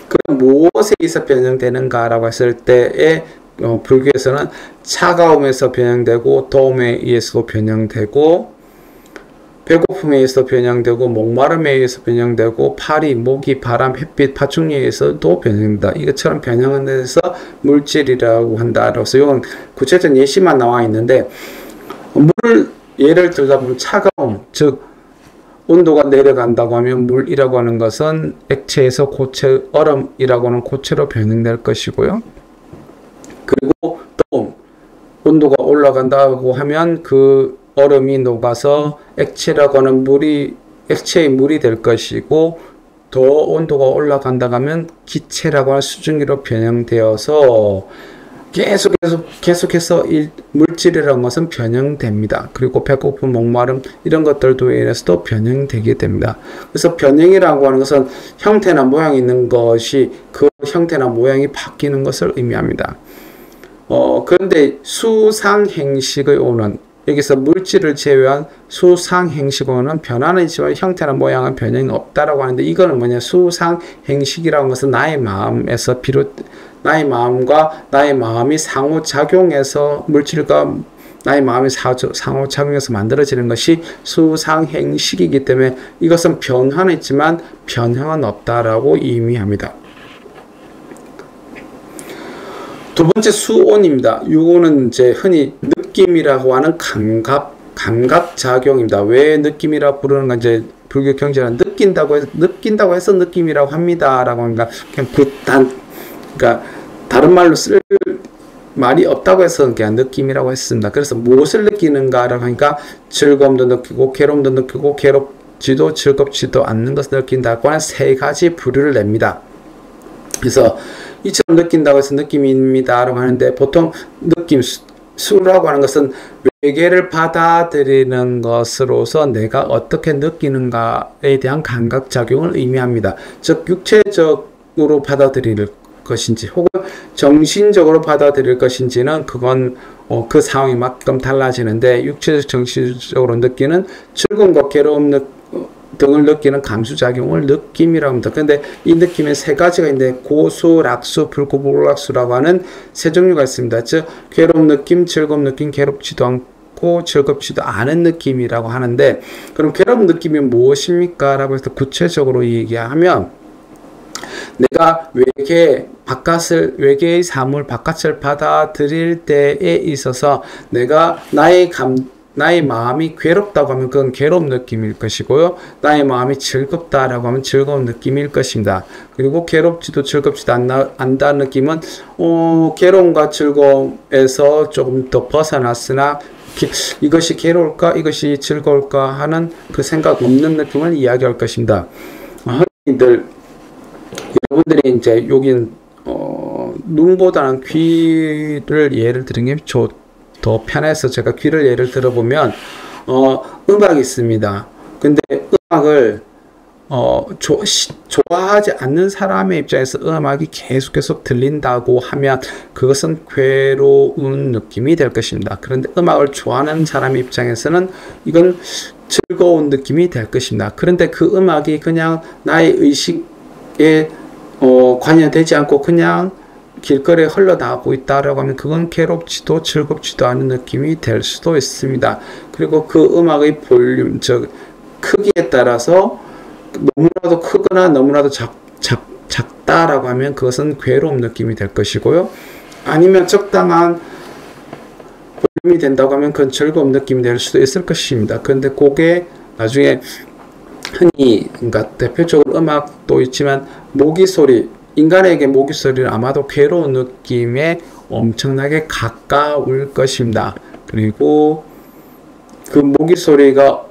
그럼 무엇에 의해서 변형되는가 라고 했을 때에 불교에서는 차가움에서 변형되고 더움에 의해서도 변형되고 배고픔에 의해서 변형되고 목마름에 의해서 변형되고 파리, 모기, 바람, 햇빛, 파충류에 의해서도 변형된다. 이것처럼 변형에 대해서 물질이라고 한다. 그래서 이건 구체적인 예시만 나와 있는데 물 예를 들다 보면 차가움, 즉 온도가 내려간다고 하면 물이라고 하는 것은 액체에서 고체, 얼음이라고 하는 고체로 변형될 것이고요. 그리고 더움, 온도가 올라간다고 하면 그 얼음이 녹아서 액체라고 하는 액체의 물이 될 것이고, 더 온도가 올라간다고 하면 기체라고 하는 수증기로 변형되어서 계속해서 물질이라는 것은 변형됩니다. 그리고 배고픔, 목마름 이런 것들도 인해서도 변형되게 됩니다. 그래서 변형이라고 하는 것은 형태나 모양이 있는 것이 그 형태나 모양이 바뀌는 것을 의미합니다. 그런데 수상행식의 오는, 여기서 물질을 제외한 수상행식어는 변화는 있지만 형태나 모양은 변형이 없다라고 하는데, 이거는 뭐냐, 수상행식이라는 것은 나의 마음과 나의 마음이 상호작용해서 물질과 나의 마음이 상호작용해서 만들어지는 것이 수상행식이기 때문에 이것은 변화는 있지만 변형은 없다라고 의미합니다. 두 번째 수온입니다. 이거는 이제 흔히 느낌이라고 하는 감각작용입니다. 왜 느낌이라 부르는가, 이제 불교 경전은 느낀다고 해서 느낌이라고 합니다라고 하니까 그냥 그러니까 다른 말로 쓸 말이 없다고 해서 그냥 느낌이라고 했습니다. 그래서 무엇을 느끼는가라고 하니까 즐거움도 느끼고 괴로움도 느끼고 괴롭지도 즐겁지도 않는 것을 느낀다고 하는 세 가지 부류를 냅니다. 그래서 이처럼 느낀다고 해서 느낌입니다라고 하는데, 보통 수라고 하는 것은 외계를 받아들이는 것으로서 내가 어떻게 느끼는가에 대한 감각작용을 의미합니다. 즉 육체적으로 받아들일 것인지 혹은 정신적으로 받아들일 것인지는 그건 그 상황에 맞끔 달라지는데, 육체적 정신적으로 느끼는 즐거움과 괴로움 등을 느끼는 감수작용을 느낌이라고 합니다. 그런데 이 느낌에 세 가지가 있는데 고수, 락수, 불고불락수라고 하는 세 종류가 있습니다. 즉 괴로운 느낌, 즐거운 느낌, 괴롭지도 않고 즐겁지도 않은 느낌이라고 하는데, 그럼 괴로운 느낌이 무엇입니까? 라고 해서 구체적으로 얘기하면, 내가 외계의 사물 바깥을 받아들일 때에 있어서 내가 나의 마음이 괴롭다고 하면 그건 괴로운 느낌일 것이고요. 나의 마음이 즐겁다라고 하면 즐거운 느낌일 것입니다. 그리고 괴롭지도 즐겁지도 않다는 느낌은 괴로움과 즐거움에서 조금 더 벗어났으나 이것이 괴로울까 이것이 즐거울까 하는 그 생각 없는 느낌을 이야기할 것입니다. 흔히들 여러분들이 이제 여기는 눈보다는 귀를 예를 들은 게 더 편해서 제가 귀를 예를 들어보면 음악이 있습니다. 근데 음악을 좋아하지 않는 사람의 입장에서 음악이 계속 들린다고 하면 그것은 괴로운 느낌이 될 것입니다. 그런데 음악을 좋아하는 사람의 입장에서는 이건 즐거운 느낌이 될 것입니다. 그런데 그 음악이 그냥 나의 의식에 관여되지 않고 그냥 길거리에 흘러나가고 있다라고 하면 그건 괴롭지도 즐겁지도 않은 느낌이 될 수도 있습니다. 그리고 그 음악의 볼륨, 즉 크기에 따라서 너무나도 크거나 너무나도 작다라고 하면 그것은 괴로운 느낌이 될 것이고요. 아니면 적당한 볼륨이 된다고 하면 그건 즐거운 느낌이 될 수도 있을 것입니다. 그런데 그게 나중에 흔히, 그러니까 대표적으로 음악도 있지만 모기 소리, 인간에게 모기 소리는 아마도 괴로운 느낌에 엄청나게 가까울 것입니다. 그리고 그 모기 소리가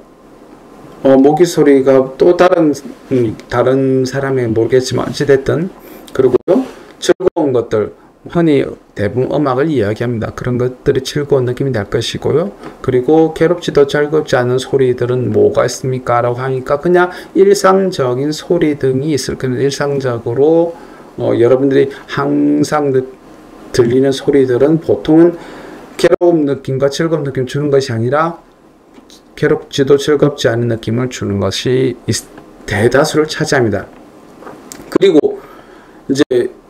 또 다른 사람의 모르겠지만 어찌됐든, 그리고요, 즐거운 것들, 흔히 대부분 음악을 이야기합니다. 그런 것들이 즐거운 느낌이 날 것이고요. 그리고 괴롭지도 즐겁지 않은 소리들은 뭐가 있습니까? 라고 하니까 그냥 일상적인 소리 등이 있을 거예요. 일상적으로 여러분들이 항상 들리는 소리들은 보통은 괴로운 느낌과 즐거운 느낌 주는 것이 아니라 괴롭지도 즐겁지 않은 느낌을 주는 것이 대다수를 차지합니다. 그리고 이제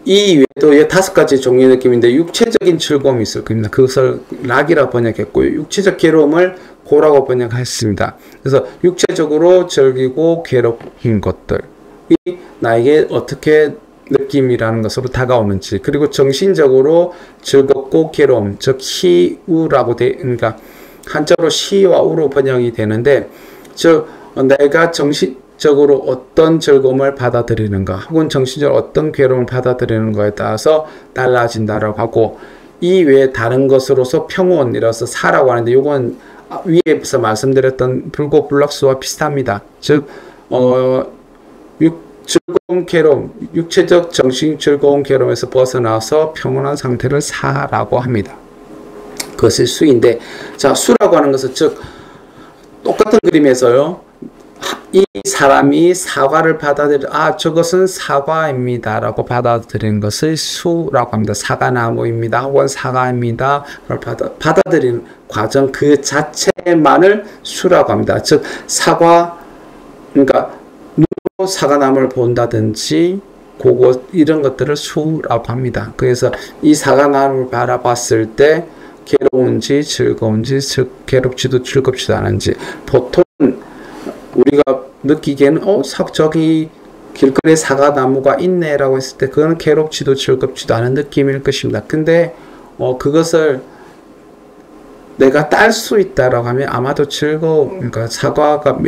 이 외에도 5가지 종류의 느낌인데 육체적인 즐거움이 있을 겁니다. 그것을 락이라고 번역했고요. 육체적 괴로움을 고라고 번역했습니다. 그래서 육체적으로 즐기고 괴롭힌 것들이 나에게 어떻게 느낌이라는 것으로 다가오는지, 그리고 정신적으로 즐겁고 괴로움, 즉 희우라고 그러니까 한자로 시와 우로 번역이 되는데, 즉 내가 정신적으로 어떤 즐거움을 받아들이는가 혹은 정신적으로 어떤 괴로움을 받아들이는 거에 따라서 달라진다라고 하고, 이 외에 다른 것으로서 평온이라서 사라고 하는데, 이건 위에서 말씀드렸던 불고 불락수와 비슷합니다. 즉 즐거운 괴로움, 육체적 정신 즐거운 괴로움에서 벗어나서 평온한 상태를 사라고 합니다. 그것이 수인데, 자, 수라고 하는 것은 즉 똑같은 그림에서요, 이 사람이 사과를 저것은 사과입니다 라고 받아들이는 것을 수라고 합니다. 사과나무입니다 혹은 사과입니다 받아들이는 과정 그 자체만을 수라고 합니다. 즉 그러니까 눈으로 사과나무를 본다든지 이런 것들을 수라고 합니다. 그래서 이 사과나무를 바라봤을 때 괴로운지 즐거운지, 즉 괴롭지도 즐겁지도 않은지, 보통 우리가 느끼기에는 저기 길거리에 사과나무가 있네 라고 했을 때 그거는 괴롭지도 즐겁지도 않은 느낌일 것입니다. 근데 그것을 내가 딸 수 있다라고 하면 아마도 그러니까 사과가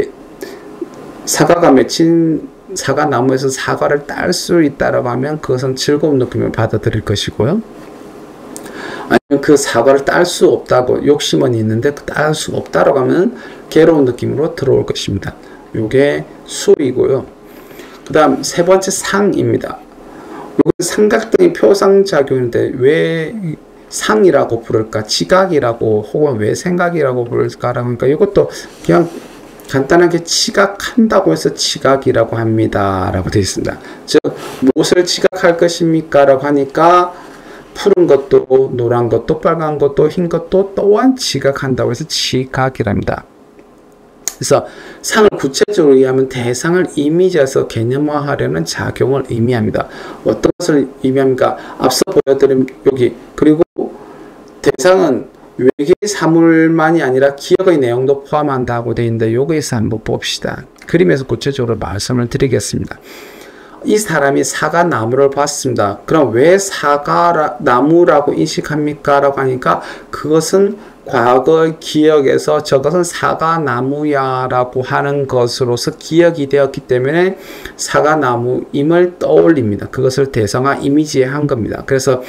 맺힌 사과나무에서 사과를 딸 수 있다라고 하면 그것은 즐거운 느낌을 받아들일 것이고요. 아니면 그 사과를 딸 수 없다고 욕심은 있는데 딸 수 없다라고 하면 괴로운 느낌으로 들어올 것입니다. 이게 수이고요. 그 다음 세 번째 상입니다. 이건 삼각등의 표상작용인데 왜 상이라고 부를까? 지각이라고 혹은 왜 생각이라고 부를까라고 하니까 이것도 그냥 간단하게 지각한다고 해서 지각이라고 합니다 라고 되어 있습니다. 즉 무엇을 지각할 것입니까? 라고 하니까 푸른 것도 노란 것도 빨간 것도 흰 것도 또한 지각한다고 해서 지각이랍니다. 그래서 상을 구체적으로 이해하면 대상을 이미지에서 개념화하려는 작용을 의미합니다. 어떤 것을 의미합니까? 앞서 보여드린 여기, 그리고 대상은 외계의 사물만이 아니라 기억의 내용도 포함한다고 되어 있는데 여기에서 한번 봅시다. 그림에서 구체적으로 말씀을 드리겠습니다. 이 사람이 사과나무를 봤습니다. 그럼 왜 사과나무라고 인식합니까? 라고 하니까 그것은 과거의 기억에서 저것은 사과나무야 라고 하는 것으로서 기억이 되었기 때문에 사과나무임을 떠올립니다. 그것을 대상화 이미지화한 겁니다. 그래서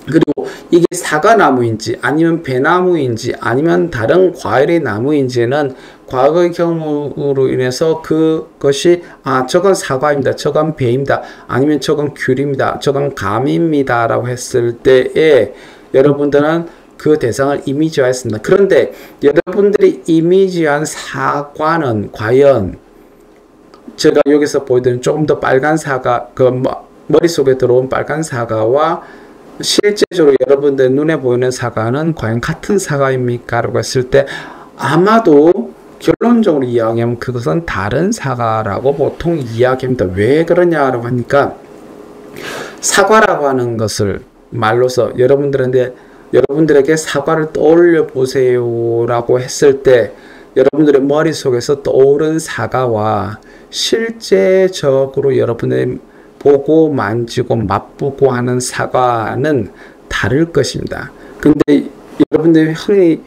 그리고 이게 사과나무인지 아니면 배나무인지 아니면 다른 과일의 나무인지는 과거의 경험으로 인해서 그것이 저건 사과입니다, 저건 배입니다, 아니면 저건 귤입니다, 저건 감입니다 라고 했을 때에 여러분들은 그 대상을 이미지화했습니다. 그런데 여러분들이 이미지한 사과는 과연 제가 여기서 보여드린 조금 더 빨간 사과, 머릿속에 들어온 빨간 사과와 실제적으로 여러분들 눈에 보이는 사과는 과연 같은 사과입니까? 라고 했을 때 아마도 결론적으로 이야기하면 그것은 다른 사과라고 보통 이야기합니다. 왜 그러냐라고 하니까 사과라고 하는 것을 말로서 여러분들에게 사과를 떠올려 보세요 라고 했을 때 여러분들의 머릿속에서 떠오른 사과와 실제적으로 여러분의 보고 만지고 맛보고 하는 사과는 다를 것입니다. 근데 여러분들이 흔히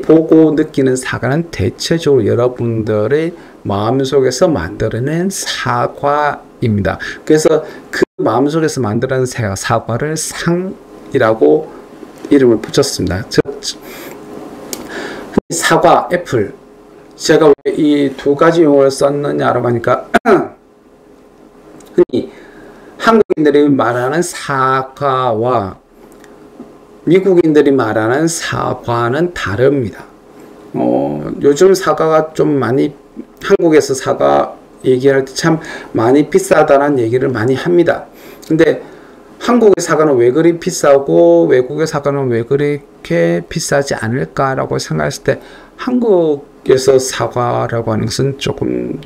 보고 느끼는 사과는 대체적으로 여러분들의 마음속에서 만들어낸 사과입니다. 그래서 그 마음속에서 만들어낸 사과를 상이라고 이름을 붙였습니다. 사과, 애플. 제가 왜 이 두 가지 용어를 썼느냐라고 하니까 흔히 한국인들이 말하는 사과와 미국인들이 말하는 사과는 다릅니다. 요즘 사과가 좀 많이, 한국에서 사과 얘기할 때 참 많이 비싸다는 얘기를 많이 합니다. 근데 한국의 사과는 왜 그리 비싸고 외국의 사과는 왜 그렇게 비싸지 않을까라고 생각했을 때 한국에서 사과라고 하는 것은 조금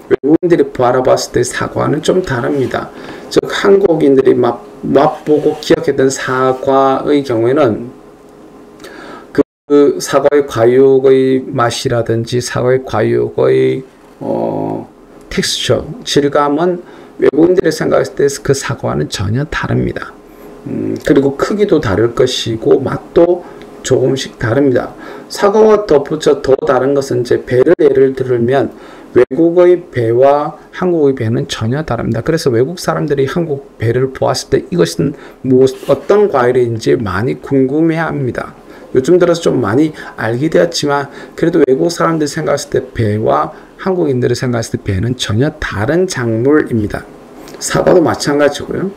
외국인들이 바라봤을 때 사과는 좀 다릅니다. 즉 한국인들이 맛보고 기억했던 사과의 경우에는 그 사과의 과육의 맛이라든지 사과의 과육의 텍스처, 질감은 외국인들이 생각했을 때 그 사과는 전혀 다릅니다. 그리고 크기도 다를 것이고 맛도 조금씩 다릅니다. 사과와 덧붙여 더 다른 것은 이제 배를 예를 들면 외국의 배와 한국의 배는 전혀 다릅니다. 그래서 외국 사람들이 한국 배를 보았을 때 이것은 어떤 과일인지 많이 궁금해합니다. 요즘 들어서 좀 많이 알게 되었지만 그래도 외국 사람들이 생각했을 때 배와 한국인들이 생각했을 때 배는 전혀 다른 작물입니다. 사과도 마찬가지고요.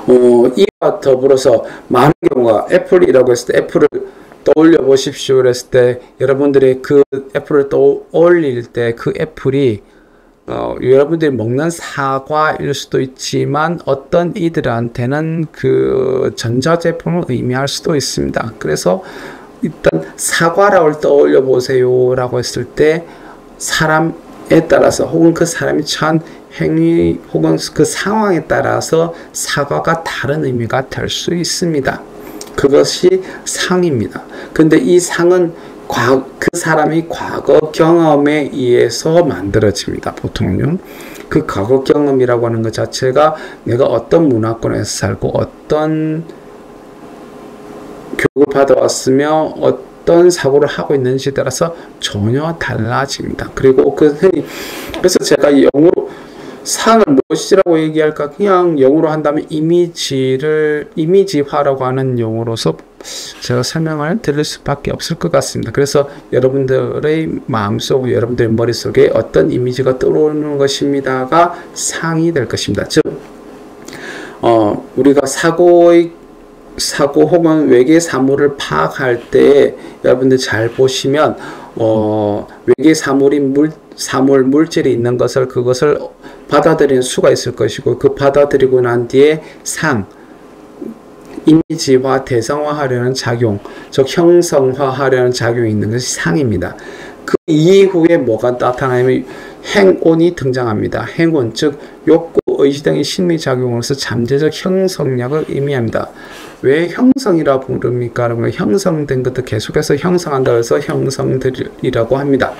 이와 더불어서 많은 경우가 애플이라고 했을 때 애플을 떠올려 보십시오 그랬을 때 여러분들이 그 애플을 떠올릴 때 그 애플이 여러분들이 먹는 사과일 수도 있지만 어떤 이들한테는 그 전자제품을 의미할 수도 있습니다. 그래서 일단 사과라고 떠올려 보세요 라고 했을 때 사람에 따라서 혹은 그 사람이 처한 행위 혹은 그 상황에 따라서 사과가 다른 의미가 될 수 있습니다. 그것이 상입니다. 근데 이 상은 그 사람이 과거 경험에 의해서 만들어집니다. 보통은요. 그 과거 경험이라고 하는 것 자체가 내가 어떤 문화권에서 살고 어떤 교육을 받아왔으며 어떤 사고를 하고 있는지에 따라서 전혀 달라집니다. 그리고 그래서 제가 영어로 상을 무엇이라고 얘기할까? 그냥 영어로 한다면 이미지화라고 하는 용어로서 제가 설명을 드릴 수밖에 없을 것 같습니다. 그래서 여러분들의 마음속, 여러분들의 머릿속에 어떤 이미지가 떠오르는 것입니다가 상이 될 것입니다. 즉, 우리가 사고 혹은 외계 사물을 파악할 때 여러분들 잘 보시면 외계 물질이 있는 것을 그것을 받아들이는 수가 있을 것이고 그 받아들이고 난 뒤에 이미지화, 대상화하려는 작용, 즉 형성화하려는 작용이 있는 것이 상입니다. 그 이후에 뭐가 나타나냐면 행운이 등장합니다. 행운, 즉 욕구, 의지 등의 심리작용으로서 잠재적 형성력을 의미합니다. 왜 형성이라 부릅니까? 그러면 형성된 것도 계속해서 형성한다고 해서 형성들이라고 합니다.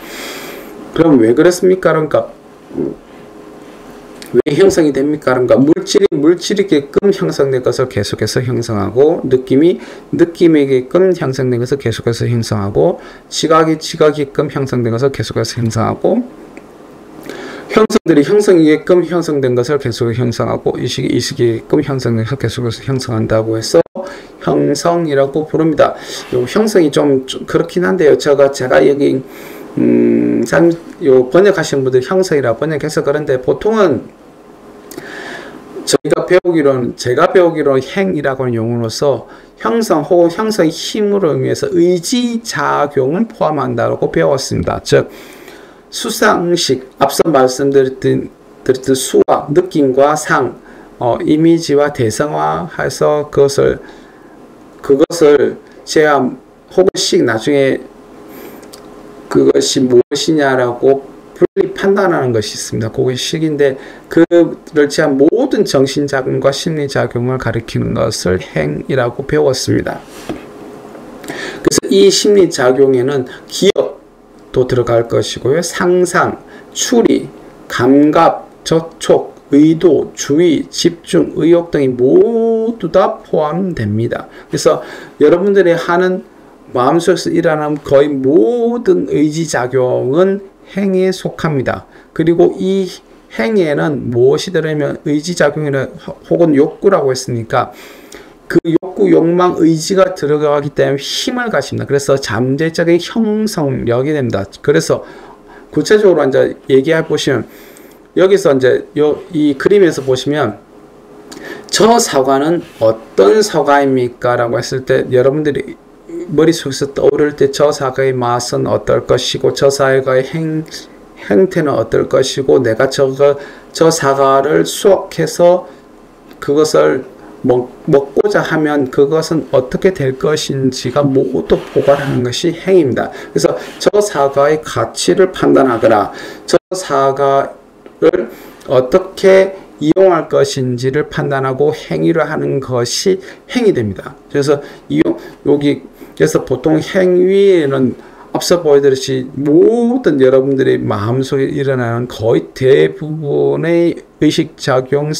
그럼 왜 그렇습니까? 그러니까 왜 형성이 됩니까? 그러니까 물질이게끔 형성된 것을 계속해서 형성하고 느낌이게끔 형성된 것을 계속해서 형성하고 지각이게끔 형성된 것을 계속해서 형성하고 형성들이 형성이게끔 형성된 것을 계속 형성하고 이식이게끔 형성된 것을 계속해서 형성한다고 해서 형성이라고 부릅니다. 요 형성이 좀 그렇긴 한데요. 제가 여기 번역하신 분들 형성이라고 번역해서 그런데 보통은 제가 배우기로는 행이라고 하는 용어로서 형성 혹은 형성의 힘으로 의미해서 의지작용을 포함한다고 배웠습니다. 즉 수상식, 앞서 말씀드렸던 수와 느낌과 상, 이미지와 대상화해서 그것을 제가 혹은씩 나중에 그것이 무엇이냐라고 분리 판단하는 것이 있습니다. 그게 식인데 그를 제한 모든 정신작용과 심리작용을 가리키는 것을 행이라고 배웠습니다. 그래서 이 심리작용에는 기억도 들어갈 것이고요. 상상, 추리, 감각, 접촉, 의도, 주의, 집중, 의욕 등이 모두 다 포함됩니다. 그래서 여러분들이 하는 마음속에서 일어나는 거의 모든 의지작용은 행에 속합니다. 그리고 이 행에는 무엇이 들어있냐면 의지작용이나 혹은 욕구라고 했으니까 그 욕구, 욕망, 의지가 들어가기 때문에 힘을 가집니다. 그래서 잠재적인 형성력이 됩니다. 그래서 구체적으로 이제 얘기해 보시면 여기서 이제 이 그림에서 보시면 저 사과는 어떤 사과입니까? 라고 했을 때 여러분들이 머릿속에서 떠오를 때 저 사과의 맛은 어떨 것이고 저 사과의 형태는 어떨 것이고 내가 저 사과를 수확해서 그것을 먹고자 하면 그것은 어떻게 될 것인지가 모두 포괄하는 것이 행위입니다. 그래서 저 사과의 가치를 판단하거나 저 사과를 어떻게 이용할 것인지를 판단하고 행위를 하는 것이 행위됩니다. 그래서 그래서 보통 행위에는 앞서 보여드렸듯이 모든 여러분들의 마음속에 일어나는 거의 대부분의 의식작용,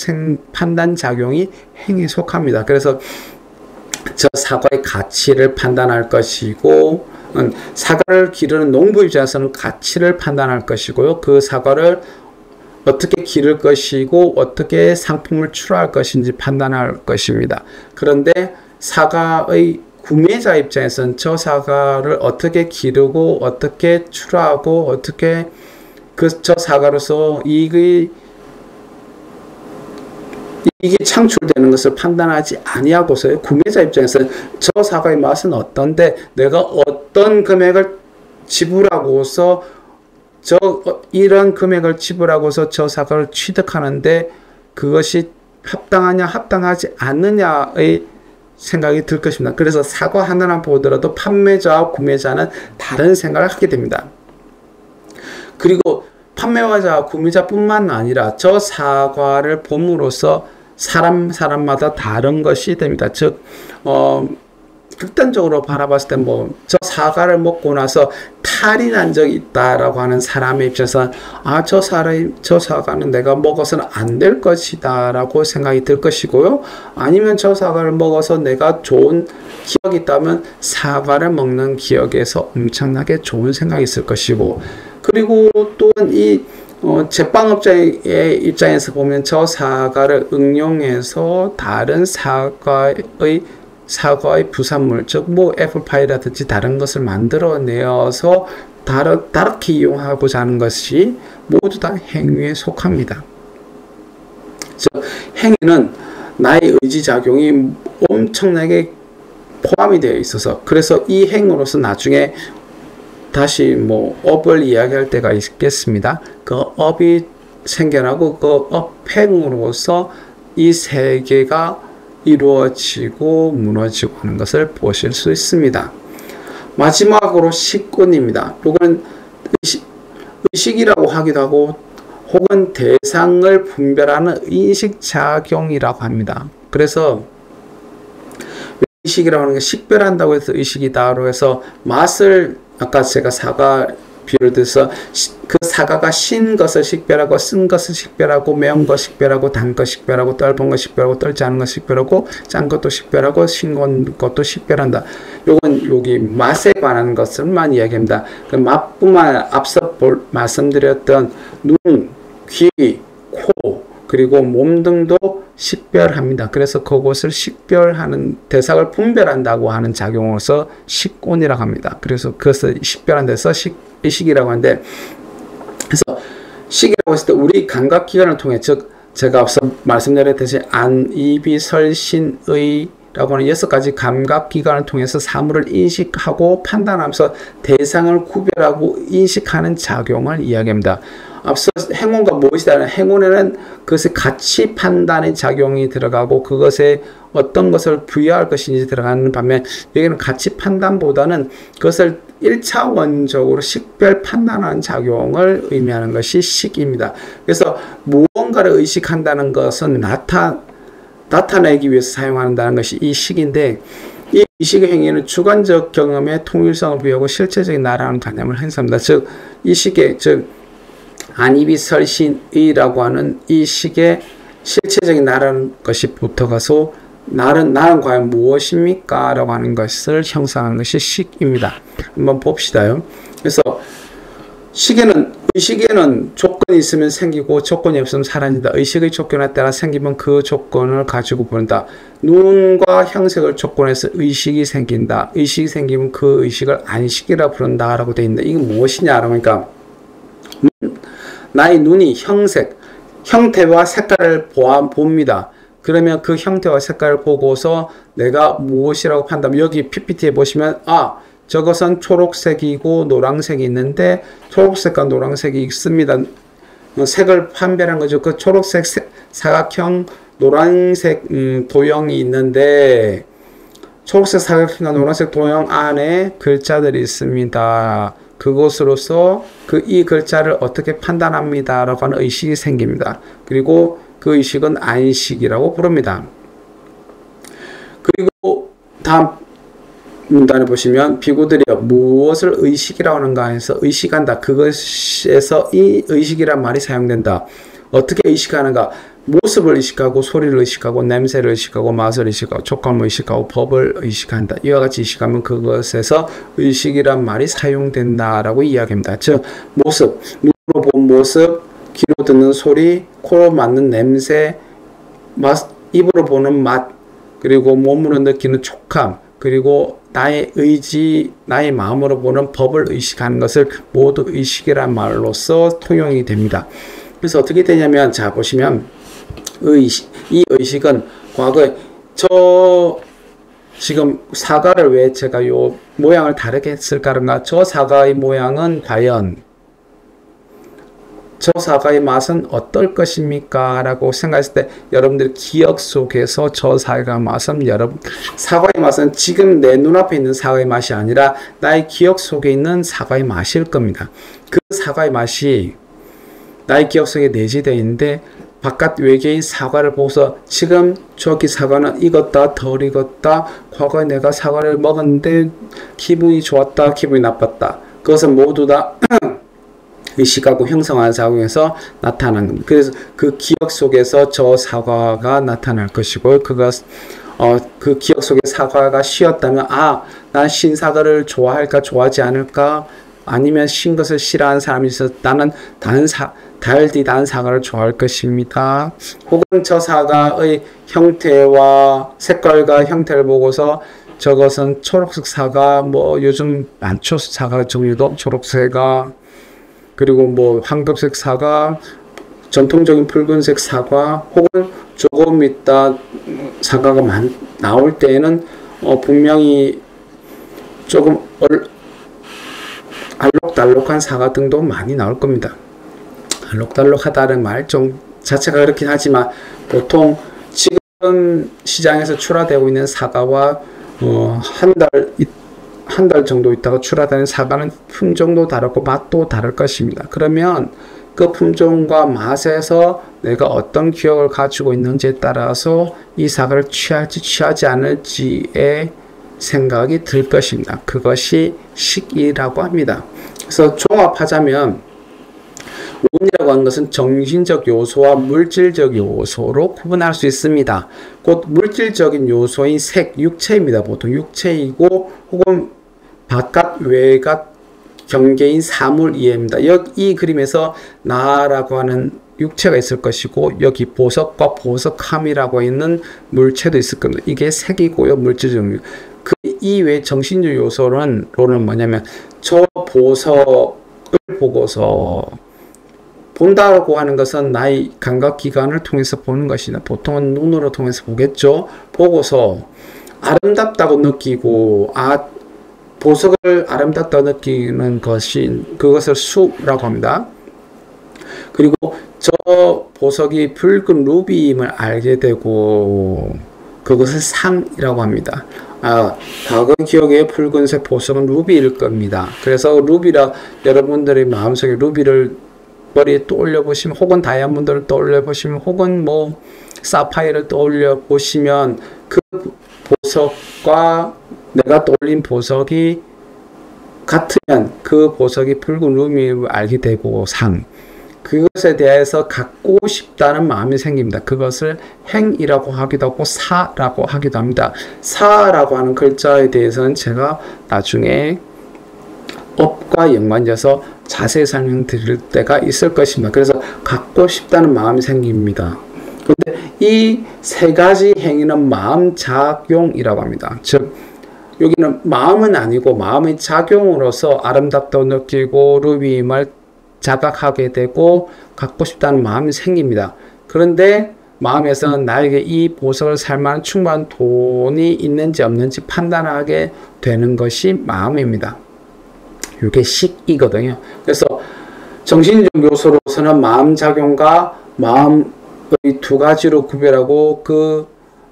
판단작용이 행위에 속합니다. 그래서 저 사과의 가치를 판단할 것이고 사과를 기르는 농부 입장에서는 가치를 판단할 것이고요. 그 사과를 어떻게 기를 것이고 어떻게 상품을 출하할 것인지 판단할 것입니다. 그런데 사과의 구매자 입장에서는 저 사과를 어떻게 기르고 어떻게 출하하고 어떻게 저 사과로서 이게 창출되는 것을 판단하지 아니하고서요. 구매자 입장에서는 저 사과의 맛은 어떤데 내가 어떤 금액을 지불하고서 이런 금액을 지불하고서 저 사과를 취득하는데 그것이 합당하냐 합당하지 않느냐의 생각이 들 것입니다. 그래서 사과 하나만 보더라도 판매자와 구매자는 다른 생각을 하게 됩니다. 그리고 판매자와 구매자뿐만 아니라 저 사과를 봄으로써 사람마다 다른 것이 됩니다. 즉 극단적으로 바라봤을 때 저 사과를 먹고 나서 탈이 난 적이 있다라고 하는 사람의 입장에서 저 사과는 내가 먹어서는 안 될 것이다 라고 생각이 들 것이고요. 아니면 저 사과를 먹어서 내가 좋은 기억이 있다면 사과를 먹는 기억에서 엄청나게 좋은 생각이 있을 것이고, 그리고 또한 이 제빵업자의 입장에서 보면 저 사과를 응용해서 다른 사과의 부산물, 즉 애플파이라든지 다른 것을 만들어내어서 다르게 이용하고자 하는 것이 모두 다 행위에 속합니다. 즉 행위는 나의 의지작용이 엄청나게 포함이 되어 있어서, 그래서 이 행위로서 나중에 다시 업을 이야기할 때가 있겠습니다. 그 업이 생겨나고 그 업행으로서 이 세계가 이루어지고 무너지고 하는 것을 보실 수 있습니다. 마지막으로 식군입니다. 이건 의식이라고 하기도 하고 혹은 대상을 분별하는 인식작용이라고 합니다. 그래서 의식이라고 하는 게 식별한다고 해서 의식이다로 해서 맛을, 아까 제가 사과 비유를 들어서 그 사과가 신 것을 식별하고 쓴 것을 식별하고 매운 것 식별하고 단 것 식별하고 떫은 것 식별하고 떫지 않은 것 식별하고 짠 것도 식별하고 신 것도 식별한다. 요건 여기 맛에 관한 것을만 이야기합니다. 그 맛뿐만 앞서 말씀드렸던 눈, 귀, 코 그리고 몸 등도 식별합니다. 그래서 그것을 식별하는 대상을 분별한다고 하는 작용으로서 식곤이라고 합니다. 그래서 그것을 식별한 데서 의식이라고 하는데, 그래서 식이라고 했을 때 우리 감각기관을 통해, 즉 제가 앞서 말씀드렸듯이 안, 이비, 설, 신, 의라고 하는 6가지 감각기관을 통해서 사물을 인식하고 판단하면서 대상을 구별하고 인식하는 작용을 이야기합니다. 앞서 행운과 무엇이다는 행운에는 그것의 가치 판단의 작용이 들어가고 그것에 어떤 것을 부여할 것인지 들어가는 반면, 여기는 가치 판단보다는 그것을 1차원적으로 식별 판단하는 작용을 의미하는 것이 식입니다. 그래서 무언가를 의식한다는 것은 나타내기 위해서 사용한다는 것이 이 식인데, 이 의식의 행위는 주관적 경험에 통일성을 부여하고 실체적인 나라는 개념을 행사합니다. 즉, 이 식의, 즉 안이비 설신의라고 하는 이 식의 실체적인 나라는 것이 붙어가서 나는 과연 무엇입니까? 라고 하는 것을 형성하는 것이 식입니다. 한번 봅시다요. 그래서 식에는 의식에는 조건이 있으면 생기고 조건이 없으면 사라진다. 의식의 조건에 따라 생기면 그 조건을 가지고 본다. 눈과 형색을 조건해서 의식이 생긴다. 의식이 생기면 그 의식을 안식이라 부른다 라고 되어 있는데 이게 무엇이냐 그러니까 나의 눈이 형색, 형태와 색깔을 봅니다. 그러면 그 형태와 색깔을 보고서 내가 무엇이라고 판단하면 여기 PPT에 보시면 저것은 초록색이고 노란색이 있는데 초록색과 노란색이 있습니다. 색을 판별한 거죠. 그 초록색 사각형 노란색 도형이 있는데 초록색 사각형과 노란색 도형 안에 글자들이 있습니다. 그것으로서 이 글자를 어떻게 판단합니다 라고 하는 의식이 생깁니다. 그리고 그 의식은 안식이라고 부릅니다. 그리고 다음 문단에 보시면 비구들이여 무엇을 의식이라고 하는가 해서 의식한다. 그것에서 이 의식이란 말이 사용된다. 어떻게 의식하는가? 모습을 의식하고 소리를 의식하고 냄새를 의식하고 맛을 의식하고 촉감을 의식하고 법을 의식한다. 이와 같이 의식하면 그것에서 의식이란 말이 사용된다라고 이야기합니다. 즉 모습, 눈으로 본 모습, 귀로 듣는 소리, 코로 맡는 냄새, 입으로 보는 맛, 그리고 몸으로 느끼는 촉감, 그리고 나의 의지, 나의 마음으로 보는 법을 의식하는 것을 모두 의식이란 말로서 통용이 됩니다. 그래서 어떻게 되냐면 자 보시면 이 의식은 과거에 지금 사과를 왜 제가 요 모양을 다르게 했을까 그런가? 저 사과의 모양은 과연 저 사과의 맛은 어떨 것입니까? 라고 생각했을 때 여러분들 기억 속에서 저 사과의 맛은 사과의 맛은 지금 내 눈앞에 있는 사과의 맛이 아니라 나의 기억 속에 있는 사과의 맛일 겁니다. 그 사과의 맛이 나의 기억 속에 내재되어 있는데 바깥 외계인 사과를 보고서 지금 저기 사과는 익었다 덜 익었다 과거에 내가 사과를 먹었는데 기분이 좋았다 기분이 나빴다 그것은 모두 다 의식하고 형성하는 작용에서 나타나는 겁니다. 그래서 그 기억 속에서 저 사과가 나타날 것이고 그 기억 속에 사과가 쉬었다면 난 신사과를 좋아할까 좋아하지 않을까 아니면 신 것을 싫어하는 사람이 있어서 나는 달디 다른 사과를 좋아할 것입니다. 혹은 저 사과의 형태와 색깔과 형태를 보고서 저것은 초록색 사과 요즘 많죠. 사과 종류도 초록색과 그리고 황금색 사과, 전통적인 붉은색 사과, 혹은 조금 있다 사과가 나올 때에는 분명히 조금 알록달록한 사과 등도 많이 나올 겁니다. 알록달록하다는 말 좀 자체가 그렇긴 하지만 보통 지금 시장에서 출하되고 있는 사과와 한 달 정도 있다가 출하되는 사과는 품종도 다르고 맛도 다를 것입니다. 그러면 그 품종과 맛에서 내가 어떤 기억을 가지고 있는지에 따라서 이 사과를 취할지 취하지 않을지의 생각이 들 것입니다. 그것이 식이라고 합니다. 그래서 종합하자면 운이라고 하는 것은 정신적 요소와 물질적 요소로 구분할 수 있습니다. 곧 물질적인 요소인 색, 육체입니다. 보통 육체이고 혹은 바깥, 외곽, 경계인 사물 이해입니다. 이 그림에서 나라고 하는 육체가 있을 것이고 여기 보석과 보석함이라고 있는 물체도 있을 겁니다. 이게 색이고요. 물질적 그 이외의 정신적 요소로는 뭐냐면 저 보석을 보고서 본다고 하는 것은 나의 감각기관을 통해서 보는 것이다. 보통은 눈으로 통해서 보겠죠. 보고서 아름답다고 느끼고 보석을 아름답다고 느끼는 그것을 수라고 합니다. 그리고 저 보석이 붉은 루비임을 알게 되고 그것을 상이라고 합니다. 과거 기억에 붉은색 보석은 루비일 겁니다. 그래서 여러분들의 마음속에 루비를 머리에 떠올려 보시면 혹은 다이아몬드를 떠올려 보시면 혹은 사파이어를 떠올려 보시면 그 보석과 내가 떠올린 보석이 같으면 그 보석이 붉은 루비임을 알게 되고 그것에 대해서 갖고 싶다는 마음이 생깁니다. 그것을 행이라고 하기도 하고 사라고 하기도 합니다. 사라고 하는 글자에 대해서는 제가 나중에 업과 연관돼서 자세히 설명드릴 때가 있을 것입니다. 그래서 갖고 싶다는 마음이 생깁니다. 근데 이 세 가지 행위는 마음작용이라고 합니다. 즉 여기는 마음은 아니고 마음의 작용으로서 아름답다고 느끼고 루비임을 자각하게 되고 갖고 싶다는 마음이 생깁니다. 그런데 마음에서는 나에게 이 보석을 살 만한 충분한 돈이 있는지 없는지 판단하게 되는 것이 마음입니다. 이게 식이거든요. 그래서 정신적 요소로서는 마음작용과 마음의 두 가지로 구별하고 그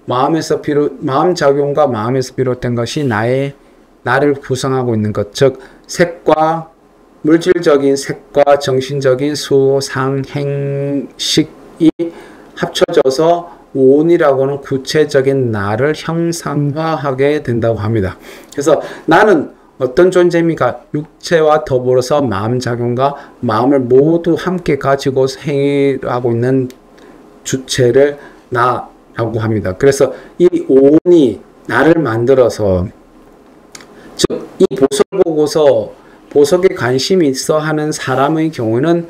마음작용과 마음에서 비롯된 것이 나를 구성하고 있는 것, 즉 색과 물질적인 색과 정신적인 수, 상, 행, 식이 합쳐져서 오온이라고 하는 구체적인 나를 형상화하게 된다고 합니다. 그래서 나는 어떤 존재입니까? 육체와 더불어서 마음작용과 마음을 모두 함께 가지고 행위하고 있는 주체를 나라고 합니다. 그래서 이 오온이 나를 만들어서, 즉 이 보석을 보고서 보석에 관심이 있어 하는 사람의 경우는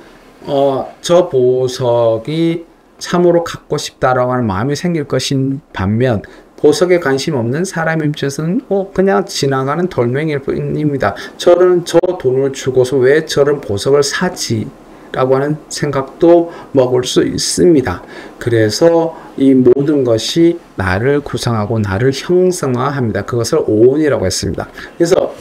저 보석이 참으로 갖고 싶다라고 하는 마음이 생길 것인 반면 보석에 관심 없는 사람의 입장에서는 그냥 지나가는 돌멩이일 뿐입니다. 저는 저 돈을 주고서 왜 저런 보석을 사지? 라고 하는 생각도 먹을 수 있습니다. 그래서 이 모든 것이 나를 구성하고 나를 형성화합니다. 그것을 오온이라고 했습니다. 그래서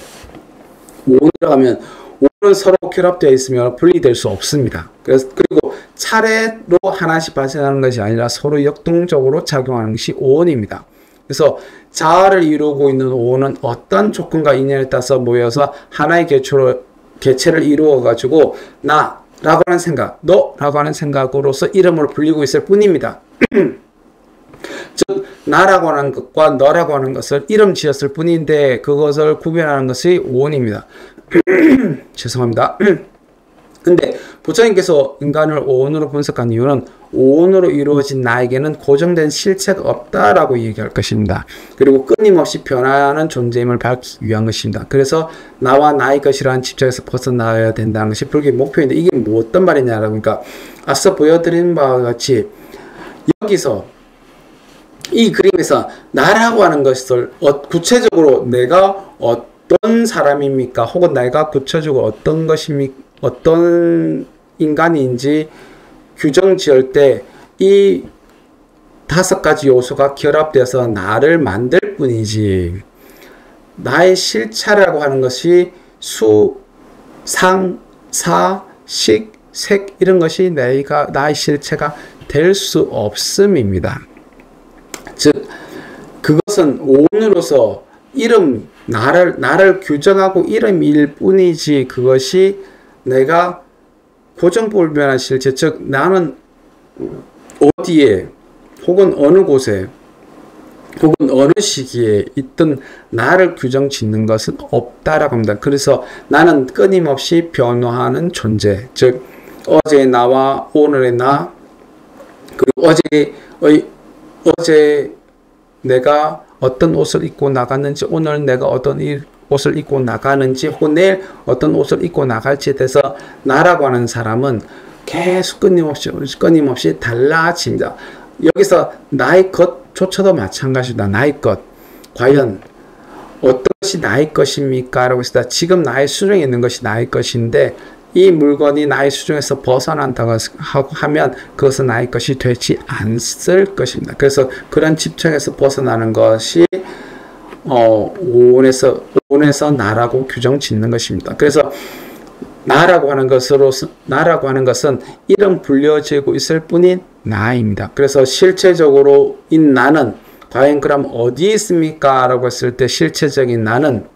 오온이라고 하면 오온은 서로 결합되어 있으면 분리될 수 없습니다. 그리고 차례로 하나씩 발생하는 것이 아니라 서로 역동적으로 작용하는 것이 오온입니다. 그래서 자아를 이루고 있는 오온은 어떤 조건과 인연에 따라서 모여서 하나의 개체를 이루어 가지고 나라고 하는 생각, 너라고 하는 생각으로서 이름으로 불리고 있을 뿐입니다. 즉 나라고 하는 것과 너라고 하는 것을 이름 지었을 뿐인데 그것을 구별하는 것이 오온입니다. 죄송합니다. 근데 부처님께서 인간을 오온으로 분석한 이유는 오온으로 이루어진 나에게는 고정된 실체가 없다라고 얘기할 것입니다. 그리고 끊임없이 변화하는 존재임을 밝히기 위한 것입니다. 그래서 나와 나의 것이라는 집착에서 벗어나야 된다는 것이 불교의 목표인데 이게 뭐 어떤 말이냐라고 하니까 앞서 보여드린 바와 같이 여기서 이 그림에서 나라고 하는 것을 구체적으로 내가 어떤 사람입니까? 혹은 내가 구체적으로 어떤 것입니까? 어떤 인간인지 규정 지을 때 이 5가지 요소가 결합돼서 나를 만들 뿐이지 나의 실체라고 하는 것이 수, 상, 사, 식, 색 이런 것이 나의 실체가 될 수 없음입니다. 즉 그것은 오온으로서 이름 나를 규정하고 이름일 뿐이지 그것이 내가 고정불변한 실체, 즉 나는 어디에 혹은 어느 곳에 혹은 어느 시기에 있든 나를 규정 짓는 것은 없다라고 합니다. 그래서 나는 끊임없이 변화하는 존재, 즉 어제의 나와 오늘의 나, 그리고 어제 내가 어떤 옷을 입고 나갔는지, 오늘 내가 어떤 옷을 입고 나가는지, 혹은 내일 어떤 옷을 입고 나갈지에 대해서 나라고 하는 사람은 계속 끊임없이 달라집니다. 여기서 나의 것조차도 마찬가지입니다. 나의 것. 과연 어떤 것이 나의 것입니까? 라고 했을 때 지금 나의 수중에 있는 것이 나의 것인데 이 물건이 나의 수중에서 벗어난다고 하면 그것은 나의 것이 되지 않을 것입니다. 그래서 그런 집착에서 벗어나는 것이 오온에서 나라고 규정 짓는 것입니다. 그래서 나라고 하는 것은 이름 불려지고 있을 뿐인 나입니다. 그래서 실체적으로인 나는 과연 그럼 어디에 있습니까? 라고 했을 때 실체적인 나는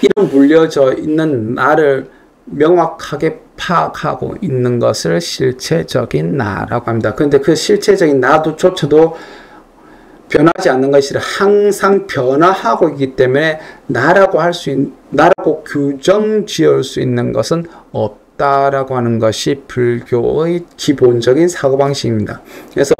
이름 불려져 있는 나를 명확하게 파악하고 있는 것을 실체적인 나라고 합니다. 그런데 그 실체적인 나조차도 변하지 않는 것이 아니라 항상 변화하고 있기 때문에 나라고 규정 지을 수 있는 것은 없다라고 하는 것이 불교의 기본적인 사고방식입니다. 그래서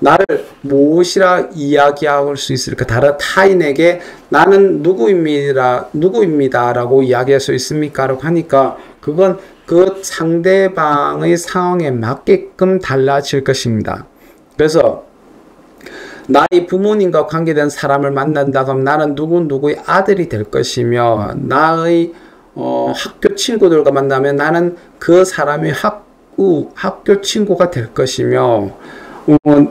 나를 무엇이라 이야기할 수 있을까? 다른 타인에게 나는 누구입니다 라고 이야기할 수 있습니까? 라고 하니까 그건 그 상대방의 상황에 맞게끔 달라질 것입니다. 그래서 나의 부모님과 관계된 사람을 만난다고 하면 나는 누구의 아들이 될 것이며, 나의 학교 친구들과 만나면 나는 그 사람의 학교 친구가 될 것이며,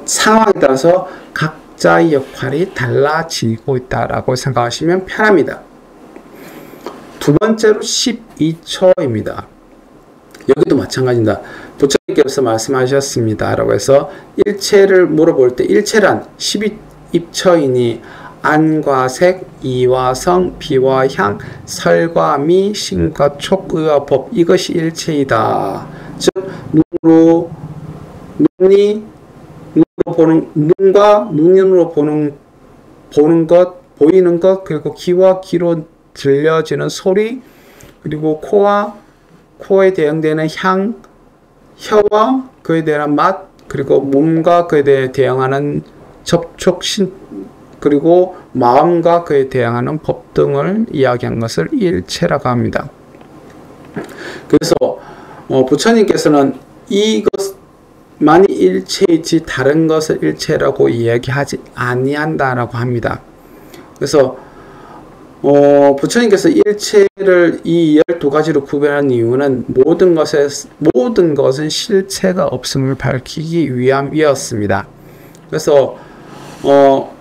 상황에 따라서 각자의 역할이 달라지고 있다라고 생각하시면 편합니다. 두 번째로 12처입니다. 여기도 마찬가지입니다. 부처님께서 말씀하셨습니다 라고 해서 일체를 물어볼 때 일체란 12처이니 안과 색, 이와 성, 비와 향, 설과 미, 신과 촉, 의와 법, 이것이 일체이다. 즉 눈으로 보는 것, 보이는 것, 그리고 귀와 귀로 들려지는 소리, 그리고 코에 대응되는 향, 혀와 그에 대한 맛, 그리고 몸과 그에 대응하는 접촉, 그리고 마음과 그에 대응하는 법 등을 이야기한 것을 일체라고 합니다. 그래서 부처님께서는 이것만이 일체이지 다른 것을 일체라고 이야기하지 아니한다라고 합니다. 그래서 부처님께서 일체를 이 12가지로 구별한 이유는 모든 것은 실체가 없음을 밝히기 위함이었습니다. 그래서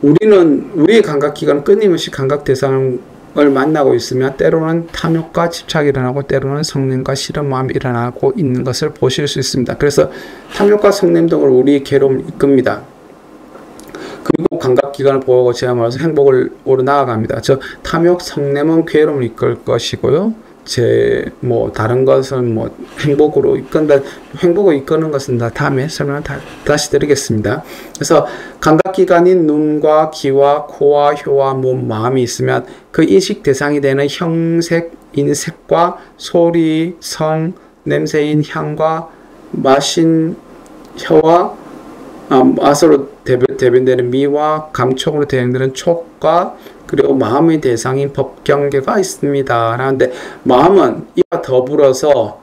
우리의 감각기관은 끊임없이 감각 대상을 만나고 있으며 때로는 탐욕과 집착이 일어나고 때로는 성냄과 싫은 마음이 일어나고 있는 것을 보실 수 있습니다. 그래서 탐욕과 성냄 등으로 우리의 괴로움을 이끕니다. 그리고 감각기관을 보고 제함으로써 행복으로 나아갑니다. 즉 탐욕, 성냄은 괴로움을 이끌 것이고요. 다른 것은 행복으로 행복을 이끄는 것은 다음에 설명 다시 드리겠습니다. 그래서 감각기관인 눈과 귀와 코와 혀와 몸, 마음이 있으면 그 인식 대상이 되는 형색인 색과 소리, 성, 냄새인 향과 맛인 혀와 맛으로 대변되는 미와 감촉으로 대응되는 촉과 그리고 마음의 대상인 법경계가 있습니다. 하는데 마음은 이와 더불어서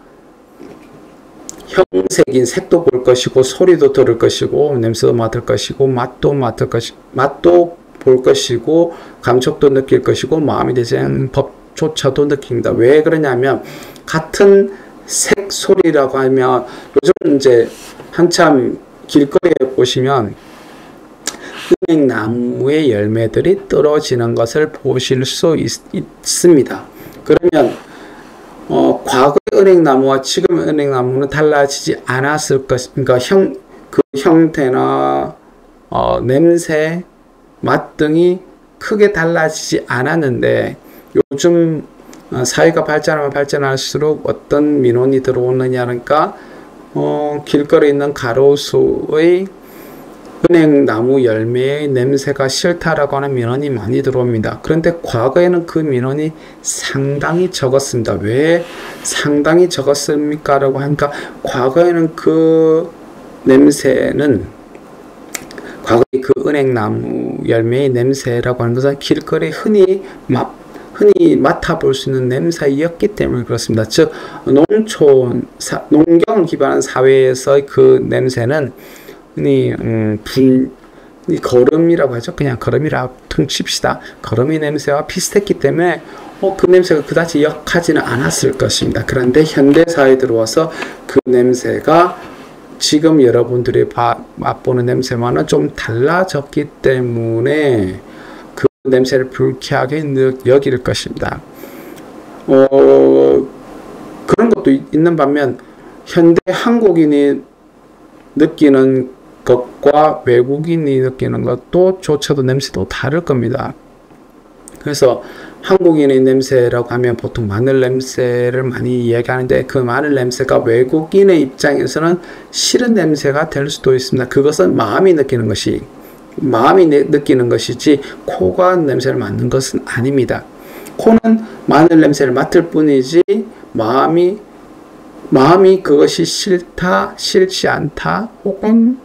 형색인 색도 볼 것이고 소리도 들을 것이고 냄새도 맡을 것이고 맛도 볼 것이고 감촉도 느낄 것이고 마음에 대한 법조차도 느낍니다. 왜 그러냐면 같은 색, 소리라고 하면 요즘 이제 한참 길거리에 보시면 은행나무의 열매들이 떨어지는 것을 보실 수 있습니다. 그러면 과거의 은행나무와 지금의 은행나무는 달라지지 않았을 것입니다. 그 형태나 냄새, 맛 등이 크게 달라지지 않았는데 요즘 사회가 발전하면 발전할수록 어떤 민원이 들어오느냐니까 길거리에 있는 가로수의 은행나무 열매의 냄새가 싫다라고 하는 민원이 많이 들어옵니다. 그런데 과거에는 그 민원이 상당히 적었습니다. 왜 상당히 적었습니까? 라고 하니까 과거에는 그 냄새는 과거의 그 은행나무 열매의 냄새라고 하는 것은 길거리에 흔히 맡아볼 수 있는 냄새였기 때문에 그렇습니다. 즉 농경을 기반한 사회에서의 그 냄새는 거름이라고 하죠. 그냥 거름이라 퉁칩시다. 거름의 냄새와 비슷했기 때문에 그 냄새가 그다지 역하지는 않았을 것입니다. 그런데 현대사회에 들어와서 그 냄새가 지금 여러분들이 맛보는 냄새와는 좀 달라졌기 때문에 그 냄새를 불쾌하게 여길 것입니다. 그런 것도 있는 반면 현대 한국인이 느끼는 것과 외국인이 느끼는 것도 조차도 냄새도 다를 겁니다. 그래서 한국인의 냄새라고 하면 보통 마늘 냄새를 많이 이야기하는데 그 마늘 냄새가 외국인의 입장에서는 싫은 냄새가 될 수도 있습니다. 그것은 마음이 느끼는 것이지 코가 냄새를 맡는 것은 아닙니다. 코는 마늘 냄새를 맡을 뿐이지 마음이 마음이 그것이 싫다, 싫지 않다, 혹은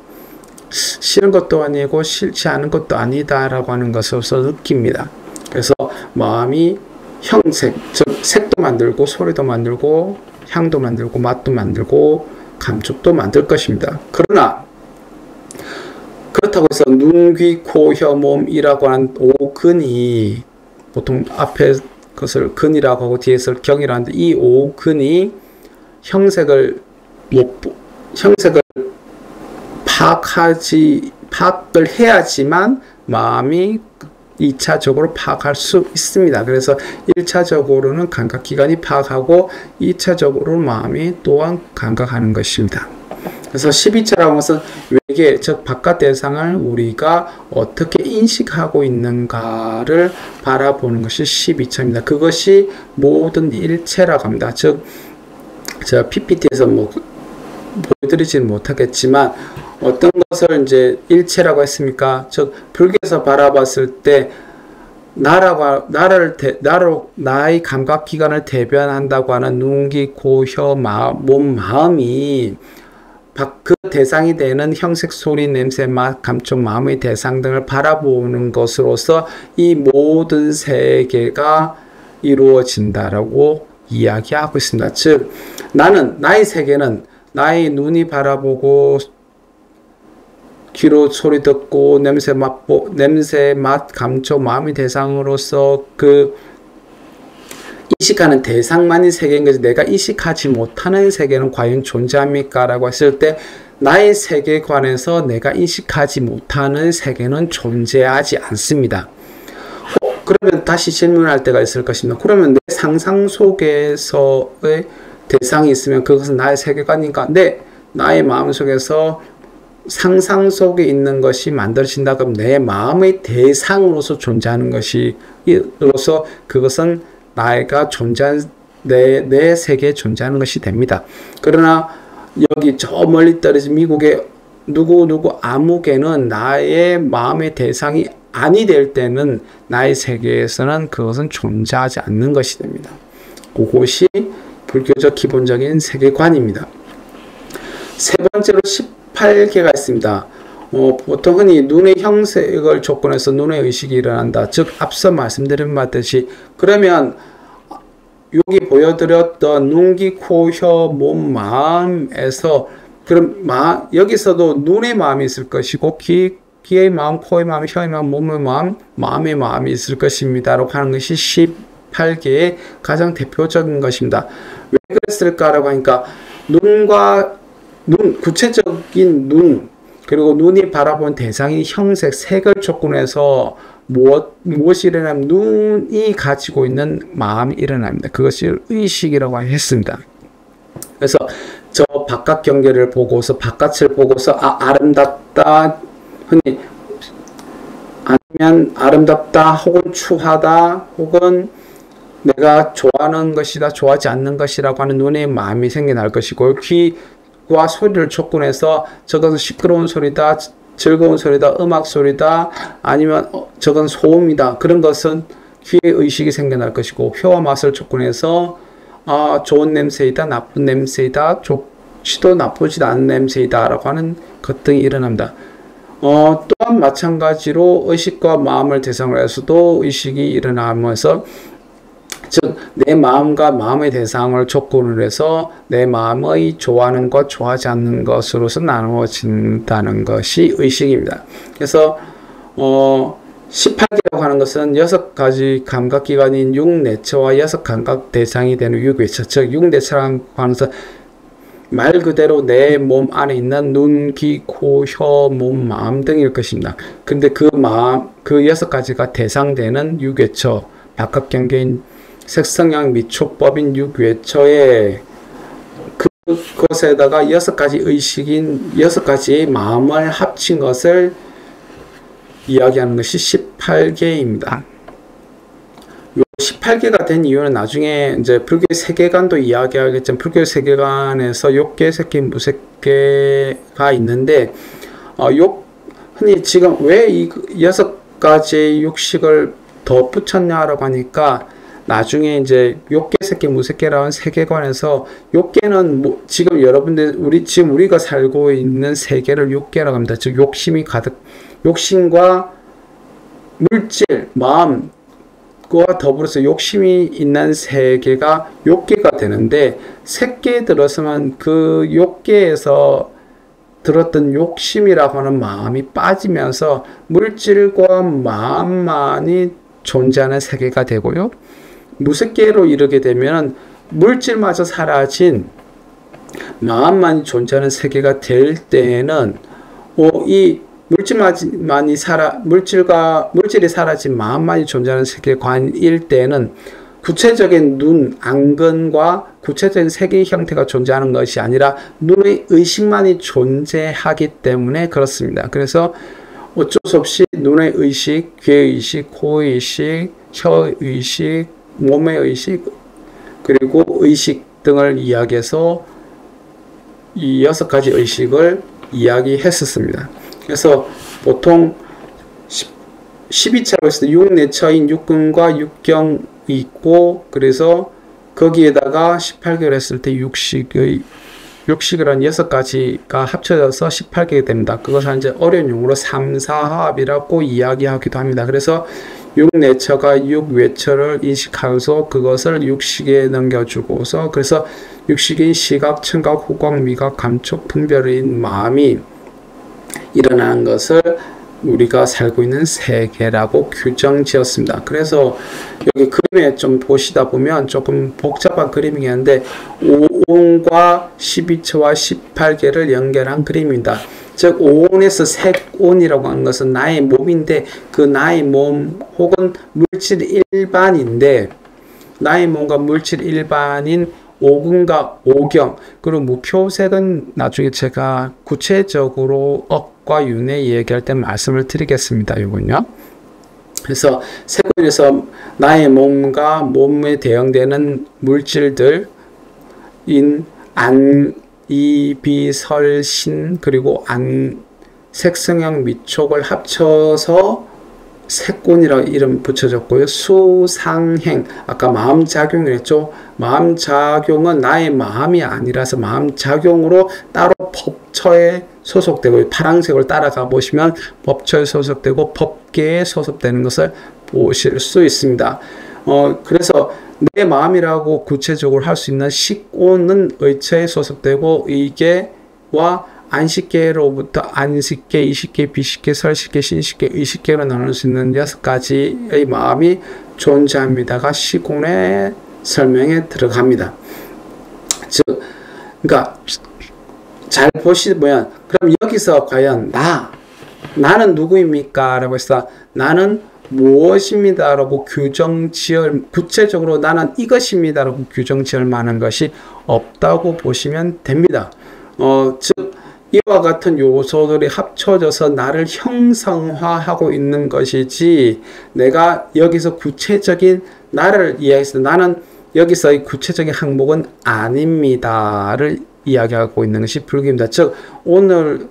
싫은 것도 아니고 싫지 않은 것도 아니다라고 하는 것으로서 느낍니다. 그래서 마음이 형색, 즉 색도 만들고 소리도 만들고 향도 만들고 맛도 만들고 감촉도 만들 것입니다. 그러나 그렇다고 해서 눈, 귀, 코, 혀, 몸이라고 하는 5근이 보통 앞에 것을 근이라고 하고 뒤에서 경이라고 하는데 이 5근이 형색을 파악을 해야지만 마음이 2차적으로 파악할 수 있습니다. 그래서 1차적으로는 감각기관이 파악하고 2차적으로 마음이 또한 감각하는 것입니다. 그래서 12차라는 것은 외계, 즉 바깥 대상을 우리가 어떻게 인식하고 있는가를 바라보는 것이 12차입니다. 그것이 모든 일체라고 합니다. 즉 제가 PPT에서 보여드리지는 못하겠지만 어떤 것을 이제 일체라고 했습니까? 즉 불교에서 바라봤을 때 나의 감각기관을 대변한다고 하는 눈, 귀, 코, 혀, 몸, 마음이 그 대상이 되는 형색, 소리, 냄새, 맛, 감촉, 마음의 대상 등을 바라보는 것으로서 이 모든 세계가 이루어진다라고 이야기하고 있습니다. 즉 나의 세계는 나의 눈이 바라보고 귀로 소리 듣고 냄새, 맛, 감촉, 마음의 대상으로서 그 인식하는 대상만이 세계인 거지 내가 인식하지 못하는 세계는 과연 존재합니까? 라고 했을 때 나의 세계관에서 내가 인식하지 못하는 세계는 존재하지 않습니다. 그러면 다시 질문할 때가 있을 것입니다. 그러면 내 상상 속에서의 대상이 있으면 그것은 나의 세계관인가? 나의 마음 속에서 상상 속에 있는 것이 만들어진다 그럼 내 마음의 대상으로서 존재하는 것이로서 그것은 나가 존재한 내 세계에 존재하는 것이 됩니다. 그러나 여기 저 멀리 떨어진 미국의 누구 아무개는 나의 마음의 대상이 아니 될 때는 나의 세계에서는 그것은 존재하지 않는 것이 됩니다. 그것이 불교적 기본적인 세계관입니다. 세 번째로 18개가 있습니다. 보통 흔히 눈의 형색을 조건해서 눈의 의식이 일어난다. 즉 앞서 말씀드린 바듯이 그러면 여기 보여드렸던 눈, 귀, 코, 혀, 몸, 마음에서 그럼 여기서도 눈의 마음이 있을 것이고 귀의 마음, 코의 마음, 혀의 마음, 몸의 마음, 마음의 마음이 있을 것입니다. 라고 하는 것이 18개의 가장 대표적인 것입니다. 왜 그랬을까라고 하니까 구체적인 눈, 그리고 눈이 바라본 대상이 형색, 색을 조건해서 무엇이 일어나면 눈이 가지고 있는 마음이 일어납니다. 그것이 의식이라고 했습니다. 그래서 저 바깥 경계를 보고서 바깥을 보고서 아름답다, 흔히 아니면 아름답다 혹은 추하다 혹은 내가 좋아하는 것이다 좋아하지 않는 것이라고 하는 눈의 마음이 생겨날 것이고 귀와 소리를 조건해서 저것은 시끄러운 소리다 즐거운 소리다 음악 소리다 아니면 저건 소음이다 그런 것은 귀의 의식이 생겨날 것이고 혀와 맛을 조건해서 좋은 냄새이다 나쁜 냄새이다 좋지도 나쁘지도 않은 냄새이다 라고 하는 것 등이 일어납니다. 또한 마찬가지로 의식과 마음을 대상으로 해서도 의식이 일어나면서 즉 내 마음과 마음의 대상을 조건으로 해서 내 마음의 좋아하는 것 좋아하지 않는 것으로서 나누어진다는 것이 의식입니다. 그래서 18개라고 하는 것은 6가지 감각기관인 6내처와 6감각 대상이 되는 6외처 즉 6내처라고 하는 것은 말 그대로 내 몸 안에 있는 눈, 귀, 코, 혀, 몸, 마음 등일 것입니다. 근데 그 6가지가 대상되는 6외처, 바깥경계인 색성향 미촉법인 6외처에 그것에다가 6가지 의식인 6가지의 마음을 합친 것을 이야기하는 것이 18개입니다. 18개가 된 이유는 나중에 이제 불교의 세계관도 이야기하겠지만 불교의 세계관에서 6개, 세계, 무색계가 있는데 흔히 지금 왜 이 6가지의 육식을 덧붙였냐라고 하니까 나중에 이제 욕계, 색계, 무색계라는 세계관에서 욕계는 뭐 지금 여러분들 지금 우리가 살고 있는 세계를 욕계라고 합니다. 즉 욕심이 가득, 욕심과 물질, 마음과 더불어서 욕심이 있는 세계가 욕계가 되는데, 색계에 들어서만 그 욕계에서 들었던 욕심이라고 하는 마음이 빠지면서 물질과 마음만이 존재하는 세계가 되고요. 무색계로 이르게 되면 물질마저 사라진 마음만이 존재하는 세계가 될 때에는 이 물질이 사라진 마음만이 존재하는 세계관일 때에는 구체적인 눈, 안근과 구체적인 세계의 형태가 존재하는 것이 아니라 눈의 의식만이 존재하기 때문에 그렇습니다. 그래서 어쩔 수 없이 눈의 의식, 귀의 의식, 코의 의식, 혀의 의식, 몸의 의식, 그리고 의식 등을 이야기해서 이 6가지 의식을 이야기했었습니다. 그래서 보통 12차로 했을 때 육내처인 육근과 육경이 있고, 그래서 거기에다가 18개를 했을 때 육식이라는 6가지가 합쳐져서 18개가 됩니다. 그것을 이제 어려운 용어로 삼사합이라고 이야기하기도 합니다. 그래서 육내처가 육외처를 인식하고서 그것을 육식에 넘겨주고서, 그래서 육식인 시각, 청각, 후각, 미각, 감촉, 분별인 마음이 일어나는 것을 우리가 살고 있는 세계라고 규정 지었습니다. 그래서 여기 그림에 좀 보시다 보면 조금 복잡한 그림이겠는데 5온과 12처와 18개를 연결한 그림입니다. 즉 5온에서 색온이라고 하는 것은 나의 몸인데, 그 나의 몸 혹은 물질 일반인데, 나의 몸과 물질 일반인 5근과 5경, 그리고 무표색은 나중에 제가 구체적으로 억과 윤회 얘기할 때 말씀을 드리겠습니다. 이건요. 그래서 색원에서 나의 몸과 몸에 대응되는 물질들인 안, 이, 비, 설, 신, 그리고 안, 색성형, 미촉을 합쳐서 색곤이라고 이름 붙여졌고요. 수상행, 아까 마음작용이랬죠. 마음작용은 나의 마음이 아니라서 마음작용으로 따로 법처에 소속되고, 파란색을 따라가 보시면 법처에 소속되고 법계에 소속되는 것을 보실 수 있습니다. 그래서 내 마음이라고 구체적으로 할 수 있는 식온은 의처에 소속되고, 의계와 안식계로부터 안식계, 이식계, 비식계, 설식계, 신식계, 의식계로 나눌 수 있는 6가지의 마음이 존재합니다가 시공의 설명에 들어갑니다. 즉, 그러니까 잘 보시면, 그럼 여기서 과연 나는 누구입니까? 라고 해서 나는 무엇입니다 라고 구체적으로 나는 이것입니다 라고 규정 지을 만한 것이 없다고 보시면 됩니다. 즉 이와 같은 요소들이 합쳐져서 나를 형성화하고 있는 것이지, 내가 여기서 구체적인 나를 이야기해서 나는 여기서의 구체적인 항목은 아닙니다를 이야기하고 있는 것이 불교입니다. 즉 오늘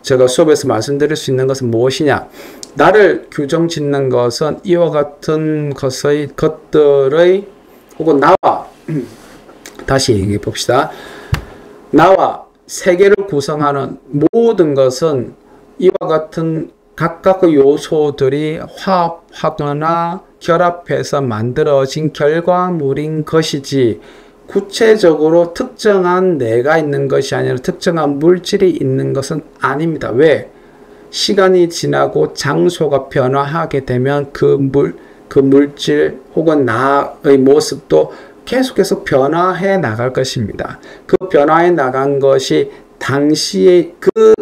제가 수업에서 말씀드릴 수 있는 것은 무엇이냐, 나를 규정 짓는 것은 이와 같은 것들의 혹은 나와 다시 얘기해 봅시다. 나와 세계를 구성하는 모든 것은 이와 같은 각각의 요소들이 화합하거나 결합해서 만들어진 결과물인 것이지, 구체적으로 특정한 내가 있는 것이 아니라 특정한 물질이 있는 것은 아닙니다. 왜? 시간이 지나고 장소가 변화하게 되면 그 물질 혹은 나의 모습도 계속해서 변화해 나갈 것입니다. 그 변화해 나간 것이 당시의 그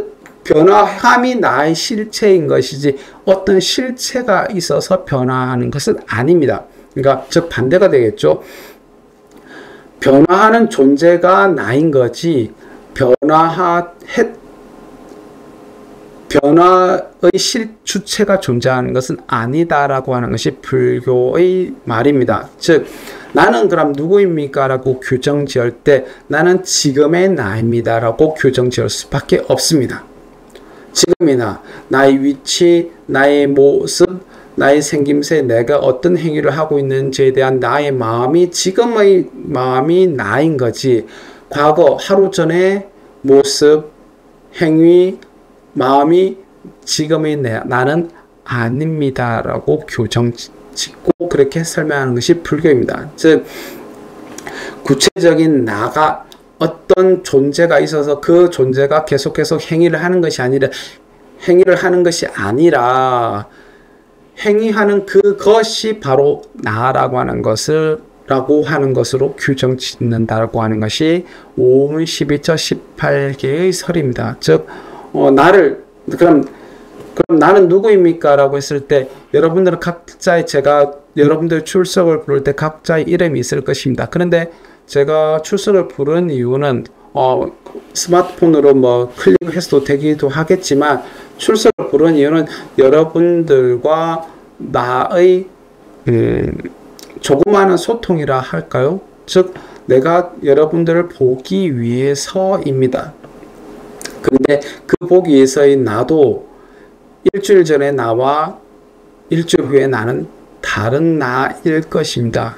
변화함이 나의 실체인 것이지 어떤 실체가 있어서 변화하는 것은 아닙니다. 그러니까 즉 반대가 되겠죠. 변화하는 존재가 나인 거지 변화의 주체가 존재하는 것은 아니다라고 하는 것이 불교의 말입니다. 즉 나는 그럼 누구입니까? 라고 규정 지을 때 나는 지금의 나입니다 라고 규정 지을 수밖에 없습니다. 지금이나 나의 위치, 나의 모습, 나의 생김새, 내가 어떤 행위를 하고 있는지에 대한 나의 마음이 지금의 마음이 나인 거지, 과거 하루 전의 모습, 행위, 마음이 지금의 나는 아닙니다 라고 교정 짓고 그렇게 설명하는 것이 불교입니다. 즉 구체적인 나가 어떤 존재가 있어서 그 존재가 계속해서 행위를 하는 것이 아니라 행위하는 그것이 바로 나라고 하는 것으로 규정 짓는다고 하는 것이 오음 12처 18개의 설입니다. 즉 그럼 나는 누구입니까? 라고 했을 때 여러분들은 제가 여러분들 출석을 부를 때 각자의 이름이 있을 것입니다. 그런데 제가 출석을 부른 이유는 스마트폰으로 클릭해서도 되기도 하겠지만, 출석을 부른 이유는 여러분들과 나의 조그마한 소통이라 할까요? 즉 내가 여러분들을 보기 위해서입니다. 근데 그 보기 위해서의 나도 일주일 전에 나와 일주일 후에 나는 다른 나일 것입니다.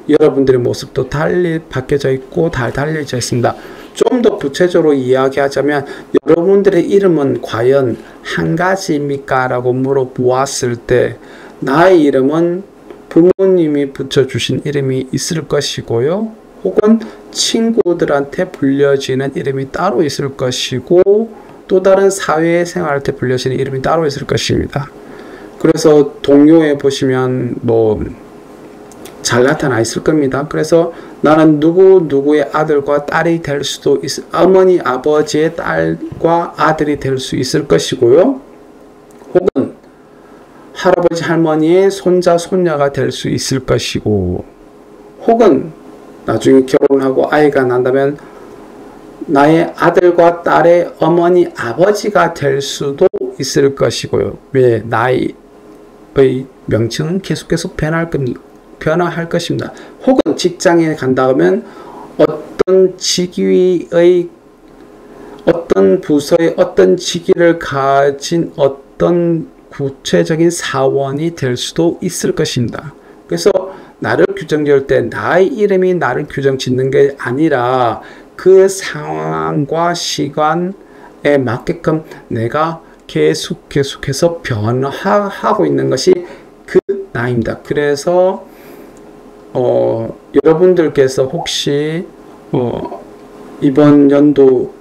여러분들의 모습도 달리 바뀌어져 있고 달려져 있습니다. 좀 더 구체적으로 이야기하자면 여러분들의 이름은 과연 한 가지입니까? 라고 물어보았을 때 나의 이름은 부모님이 붙여주신 이름이 있을 것이고요. 혹은 친구들한테 불려지는 이름이 따로 있을 것이고, 또 다른 사회생활 때 불려지는 이름이 따로 있을 것입니다. 그래서 동요에 보시면 잘 나타나 있을 겁니다. 그래서 나는 누구의 아들과 딸이 될 수도 어머니 아버지의 딸과 아들이 될 수 있을 것이고요. 혹은 할아버지 할머니의 손자 손녀가 될 수 있을 것이고, 혹은 나중에 결혼하고 아이가 난다면 나의 아들과 딸의 어머니 아버지가 될 수도 있을 것이고요. 왜? 나의 명칭은 계속해서 변화할 것입니다. 혹은 직장에 간다 하면 어떤 직위의 어떤 부서의 어떤 직위를 가진 어떤 구체적인 사원이 될 수도 있을 것입니다. 그래서 나를 규정 지을 때 나의 이름이 나를 규정 짓는 게 아니라 그 상황과 시간에 맞게끔 내가 계속해서 변화하고 있는 것이 그 나입니다. 그래서 여러분들께서 혹시 이번 연도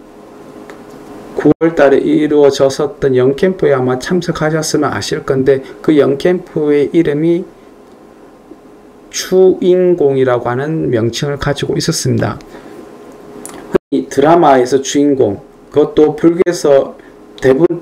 9월 달에 이루어졌었던 영캠프에 아마 참석하셨으면 아실 건데, 그 영캠프의 이름이 주인공이라고 하는 명칭을 가지고 있었습니다. 이 드라마에서 주인공, 그것도 불교에서 대부분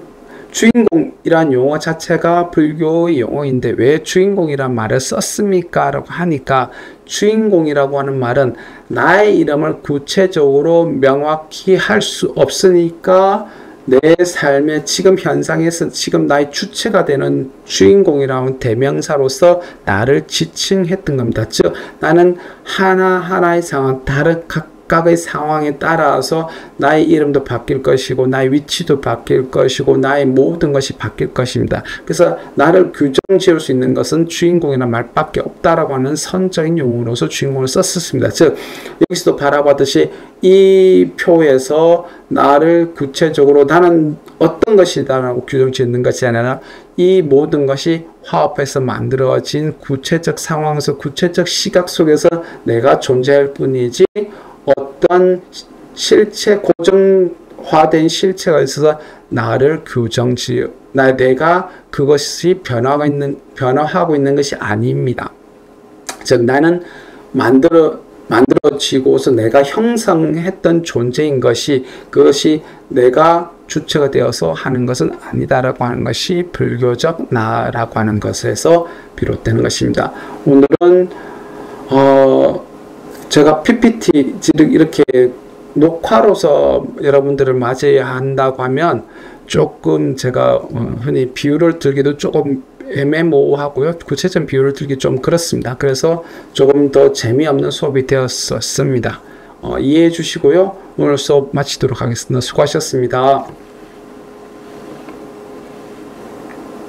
주인공이란 용어 자체가 불교의 용어인데 왜 주인공이란 말을 썼습니까? 라고 하니까, 주인공이라고 하는 말은 나의 이름을 구체적으로 명확히 할 수 없으니까 내 삶의 지금 현상에서 지금 나의 주체가 되는 주인공이라는 대명사로서 나를 지칭했던 겁니다. 즉 나는 하나하나의 상황, 다른 각각의 상황에 따라서 나의 이름도 바뀔 것이고 나의 위치도 바뀔 것이고 나의 모든 것이 바뀔 것입니다. 그래서 나를 규정 지을 수 있는 것은 주인공이라는 말밖에 없다라고 하는 선적인 용어로서 주인공을 썼습니다. 즉 여기서도 바라봤듯이 이 표에서 나를 구체적으로 나는 어떤 것이다라고 규정 짓는 것이 아니라 이 모든 것이 화합해서 만들어진 구체적 상황에서 구체적 시각 속에서 내가 존재할 뿐이지 어떤 실체, 고정화된 실체가 있어서 나를 내가 그것이 변화하고 있는 것이 아닙니다. 즉 나는 만들어지고서 내가 형성했던 존재인 것이, 그것이 내가 주체가 되어서 하는 것은 아니다라고 하는 것이 불교적 나라고 하는 것에서 비롯되는 것입니다. 오늘은 제가 PPT를 이렇게 녹화로서 여러분들을 맞이해야 한다고 하면 조금 제가 흔히 비유를 들기도 조금 애매모호하고요. 구체적인 비유를 들기 좀 그렇습니다. 그래서 조금 더 재미없는 수업이 되었습니다. 이해해 주시고요. 오늘 수업 마치도록 하겠습니다. 수고하셨습니다.